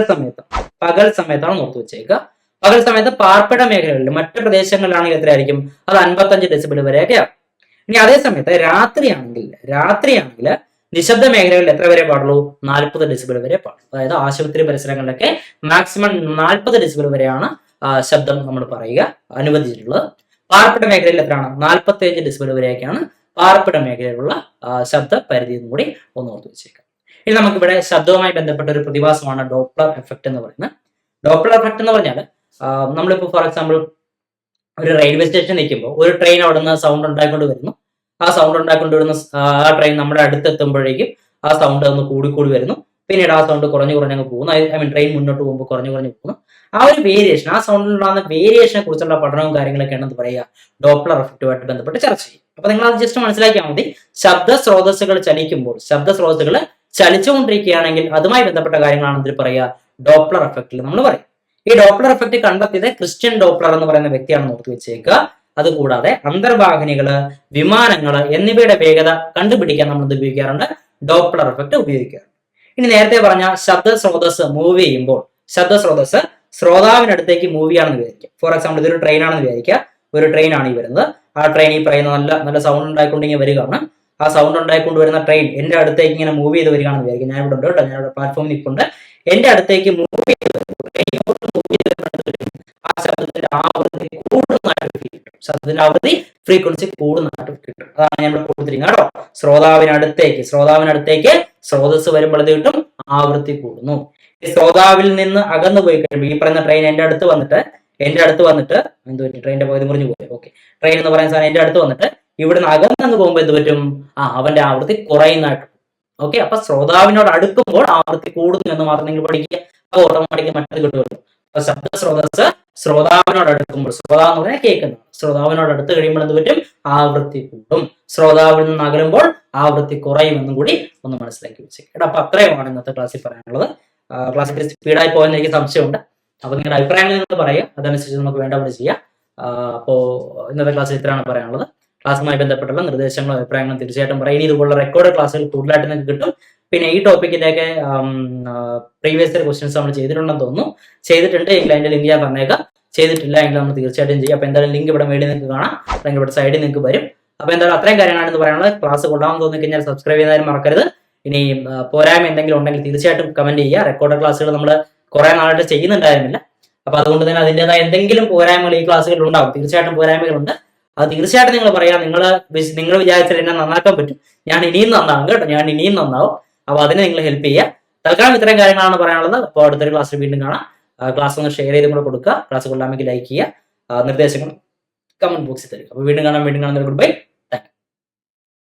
സമയത്താണ് ഓർത്ത് വെച്ചേക്കുക. പകൽ സമയത്ത് പാർപ്പിട മേഖലകളിൽ മറ്റു പ്രദേശങ്ങളിലാണെങ്കിൽ എത്രയായിരിക്കും? അത് 55 ഡെസിബിൾ വരെയൊക്കെയാണ്. ഇനി അതേ സമയത്ത് രാത്രിയാണെങ്കിൽ നിശബ്ദ മേഖലകളിൽ എത്ര വരെ പാടുള്ളൂ? 40 ഡെസിബിൾ വരെ പാടും. അതായത് ആശുപത്രി പരിസരങ്ങളിലൊക്കെ മാക്സിമം 40 ഡെസിബിൾ വരെയാണ് ശബ്ദം നമ്മൾ പറയുക അനുവദിച്ചിട്ടുള്ളത്. പാർപ്പിട മേഖലയിൽ എത്രയാണ്? 45 ഡെസിബിൾ വരെയൊക്കെയാണ് പാർപ്പിട മേഖലയിലുള്ള ശബ്ദ പരിധി എന്നും കൂടി ഒന്ന് ഓർത്ത് വെച്ചേക്കാം. ഇനി നമുക്കിവിടെ ശബ്ദവുമായി ബന്ധപ്പെട്ട ഒരു പ്രതിഭാസമാണ് ഡോപ്ലർ എഫക്ട് എന്ന് പറയുന്നത്. ഡോപ്ലർ എഫക്ട് എന്ന് പറഞ്ഞാൽ നമ്മളിപ്പോൾ ഫോർ എക്സാമ്പിൾ ഒരു റെയിൽവേ സ്റ്റേഷൻ നിൽക്കുമ്പോൾ ഒരു ട്രെയിൻ അവിടെ നിന്ന് സൗണ്ട് ഉണ്ടായിക്കൊണ്ട് വരുന്നു. ആ സൗണ്ട് ഉണ്ടായിക്കൊണ്ട് വരുന്ന ആ ട്രെയിൻ നമ്മുടെ അടുത്തെത്തുമ്പോഴേക്കും ആ സൗണ്ട് ഒന്ന് കൂടി വരുന്നു. പിന്നീട് ആ സൗണ്ട് കുറഞ്ഞു അങ്ങ് പോകുന്നു. ട്രെയിൻ മുന്നോട്ട് പോകുമ്പോൾ കുറഞ്ഞു പോകുന്നു. ആ ഒരു വേരിയേഷൻ, ആ സൗണ്ടിലുണ്ടാകുന്ന വേരിയേഷനെ കുറിച്ചുള്ള പഠനവും കാര്യങ്ങളൊക്കെയാണ് എന്ത് പറയുക? ഡോപ്ലർ എഫക്റ്റുമായിട്ട് ബന്ധപ്പെട്ട് ചർച്ച ചെയ്യും. അപ്പൊ നിങ്ങൾ അത് ജസ്റ്റ് മനസ്സിലാക്കിയാൽ മതി. ശബ്ദ സ്രോതസ്സുകൾ ചലിച്ചുകൊണ്ടിരിക്കുകയാണെങ്കിൽ അതുമായി ബന്ധപ്പെട്ട കാര്യങ്ങളാണ് ഇതിൽ പറയുക ഡോപ്ലർ എഫക്റ്റിൽ നമ്മൾ പറയും. ഈ ഡോപ്ലർ എഫക്റ്റ് കണ്ടെത്തിയത് ക്രിസ്ത്യൻ ഡോപ്ലർ എന്ന് പറയുന്ന വ്യക്തിയാണെന്ന് ഓർത്ത് വെച്ചേക്കുക. അതുകൂടാതെ അന്തർവാഹിനികള്, വിമാനങ്ങള് എന്നിവയുടെ വേഗത കണ്ടുപിടിക്കാൻ നമ്മൾ ഇത് ഉപയോഗിക്കാറുണ്ട്, ഡോപ്ലർ എഫക്റ്റ് ഉപയോഗിക്കാറുണ്ട്. ഇനി നേരത്തെ പറഞ്ഞ ശബ്ദ സ്രോതസ് മൂവ് ചെയ്യുമ്പോൾ ശ്രോതാവിനടുത്തേക്ക് മൂവ് ചെയ്യാണെന്ന് വിചാരിക്കുക. ഫോർ എക്സാമ്പിൾ ഇതൊരു ട്രെയിൻ ആണെന്ന് വിചാരിക്കുക. ഒരു ട്രെയിൻ ആണ് ഈ വരുന്നത്. ആ ട്രെയിൻ ഈ പറയുന്ന നല്ല സൗണ്ട് ഉണ്ടായിക്കൊണ്ടിങ്ങനെ വരികയാണ്. ആ സൗണ്ട് ഉണ്ടായിക്കൊണ്ട് വരുന്ന ട്രെയിൻ എന്റെ അടുത്തേക്ക് ഇങ്ങനെ മൂവ് ചെയ്ത് വരികയാണെന്ന് വിചാരിക്കും. ഞാൻ ഇവിടെ ഉണ്ട് കേട്ടോ, ഞാനിവിടെ പ്ലാറ്റ്ഫോമിൽ നിൽക്കുന്നുണ്ട്. എന്റെ അടുത്തേക്ക് മൂവ് ചെയ്ത് ആ ശബ്ദത്തിന്റെ ആവൃത്തി കൂടുന്നതായിട്ട് കിട്ടും. ശബ്ദത്തിന്റെ ആവൃത്തി ഫ്രീക്വൻസി കൂടുന്നതായിട്ട് കിട്ടും. അതാണ് ഞാൻ ഇവിടെ കൊടുത്തിരിക്കുന്നത് കേട്ടോ. ശ്രോതാവിനടുത്തേക്ക് സ്രോതസ് വരുമ്പോൾ ഇത് കിട്ടും, ആവൃത്തി കൂടുന്നു. ഈ ശ്രോതാവിൽ നിന്ന് അകന്നു പോയി കഴിയുമ്പോൾ ഈ പറയുന്ന ട്രെയിൻ എന്റെ അടുത്ത് വന്നിട്ട് എന്ത് പറ്റും? ട്രെയിനിന്റെ പകുതി മുറിഞ്ഞു പോയി. ഓക്കെ, ട്രെയിൻ എന്ന് പറയുന്ന സാധനം എന്റെ അടുത്ത് വന്നിട്ട് ഇവിടുന്ന് അകന്നു പോകുമ്പോൾ എന്ത് പറ്റും? അവന്റെ ആവൃത്തി കുറയുന്നതായിട്ട്. ഓക്കെ, അപ്പൊ ശ്രോതാവിനോട് അടുക്കുമ്പോൾ ആവൃത്തി കൂടുന്നു എന്ന് മാത്രം നിങ്ങൾ പഠിക്കുക. അപ്പൊ ഓട്ടോമാറ്റിക്കലി മറ്റത് കിട്ടുമല്ലോ. അപ്പൊ ശബ്ദ സ്രോതസ് ശ്രോതാവിനോട് അടുക്കുമ്പോൾ, ശ്രോതാവ് എന്ന് പറഞ്ഞാൽ കേൾക്കുന്നത്, ശ്രോതാവിനോട് അടുത്ത് കഴിയുമ്പോൾ എന്ത് പറ്റും? ആവൃത്തി കൂടും. ശ്രോതാവിൽ നിന്ന് അകലുമ്പോൾ ആവൃത്തി കുറയുമെന്നും കൂടി ഒന്ന് മനസ്സിലാക്കി വെച്ചേക്കാം. അപ്പൊ അത്രയുമാണ് ഇന്നത്തെ ക്ലാസ്സിൽ പറയാനുള്ളത്. ക്ലാസ്സിൽ സ്പീഡായി പോയെന്ന് എനിക്ക് സംശയമുണ്ട്. അപ്പൊ നിങ്ങളുടെ അഭിപ്രായങ്ങൾ നിങ്ങൾ പറയുക, അതനുസരിച്ച് നമുക്ക് വേണ്ട പോലെ ചെയ്യാം. അപ്പോ ഇന്നത്തെ ക്ലാസ്സിൽ ഇത്രയാണ് പറയാനുള്ളത്. ക്ലാസ്സുമായി ബന്ധപ്പെട്ടുള്ള നിർദ്ദേശങ്ങളും അഭിപ്രായങ്ങളും തീർച്ചയായിട്ടും പറയും. ഇനി ഇതുപോലുള്ള റെക്കോർഡ് ക്ലാസ്സുകൾ കൂടുതലായിട്ട് നിങ്ങൾക്ക് കിട്ടും. പിന്നെ ഈ ടോപ്പിക്കിന്റെയൊക്കെ പ്രീവിയസ് ഇയർ ക്വസ്റ്റ്യൻസ് നമ്മൾ ചെയ്തിട്ടുണ്ടെന്ന് തോന്നുന്നു. ചെയ്തിട്ടുണ്ട് എങ്കിൽ അതിന്റെ ലിങ്ക് ഞാൻ തന്നേക്കാം. ചെയ്തിട്ടില്ല എങ്കിൽ നമ്മൾ തീർച്ചയായിട്ടും ചെയ്യും. അപ്പൊ എന്തായാലും ലിങ്ക് ഇവിടെ മേളിൽ നിങ്ങൾക്ക് കാണാം, അല്ലെങ്കിൽ ഇവിടെ സൈഡിൽ നിങ്ങൾക്ക് വരും. അപ്പൊ എന്തായാലും അത്രയും കാര്യങ്ങളാണെന്ന് പറയാനുള്ളത്. ക്ലാസ് കൊള്ളാമെന്ന് തോന്നി കഴിഞ്ഞാൽ സബ്സ്ക്രൈബ് ചെയ്യാനും മറക്കരുത്. ഇനി പോരായ്മ എന്തെങ്കിലും ഉണ്ടെങ്കിൽ തീർച്ചയായിട്ടും കമന്റ് ചെയ്യുക. റെക്കോർഡ് ക്ലാസ്സുകൾ നമ്മൾ കുറെ നാളായിട്ട് ചെയ്യുന്നുണ്ടായിരുന്നില്ല. അപ്പൊ അതുകൊണ്ട് തന്നെ അതിൻ്റെതായ എന്തെങ്കിലും പോരായ്മകൾ ഈ ക്ലാസ്സുകളിൽ ഉണ്ടാവും. തീർച്ചയായിട്ടും പോരായ്മകളുണ്ട്. അത് തീർച്ചയായിട്ടും നിങ്ങൾ പറയാം. നിങ്ങൾ വിചാരിച്ചാൽ എന്നെ നന്നാക്കാൻ പറ്റും. ഞാൻ ഇനിയും നന്നാവും കേട്ടോ, ഞാൻ ഇനിയും നന്നാവും. അപ്പൊ അതിനെ നിങ്ങൾ ഹെൽപ്പ് ചെയ്യുക. തൽക്കാലം ഇത്രയും കാര്യങ്ങളാണ് പറയാനുള്ളത്. അപ്പോൾ അടുത്തൊരു ക്ലാസ്സിൽ വീണ്ടും കാണാം. ക്ലാസ് ഒന്ന് ഷെയർ ചെയ്തും കൂടെ കൊടുക്കുക. ക്ലാസ് കൊള്ളാമെങ്കിൽ ലൈക്ക് ചെയ്യുക. നിർദ്ദേശങ്ങൾ കമന്റ് ബോക്സിൽ തരിക. അപ്പോൾ വീണ്ടും കാണാം. Good bye.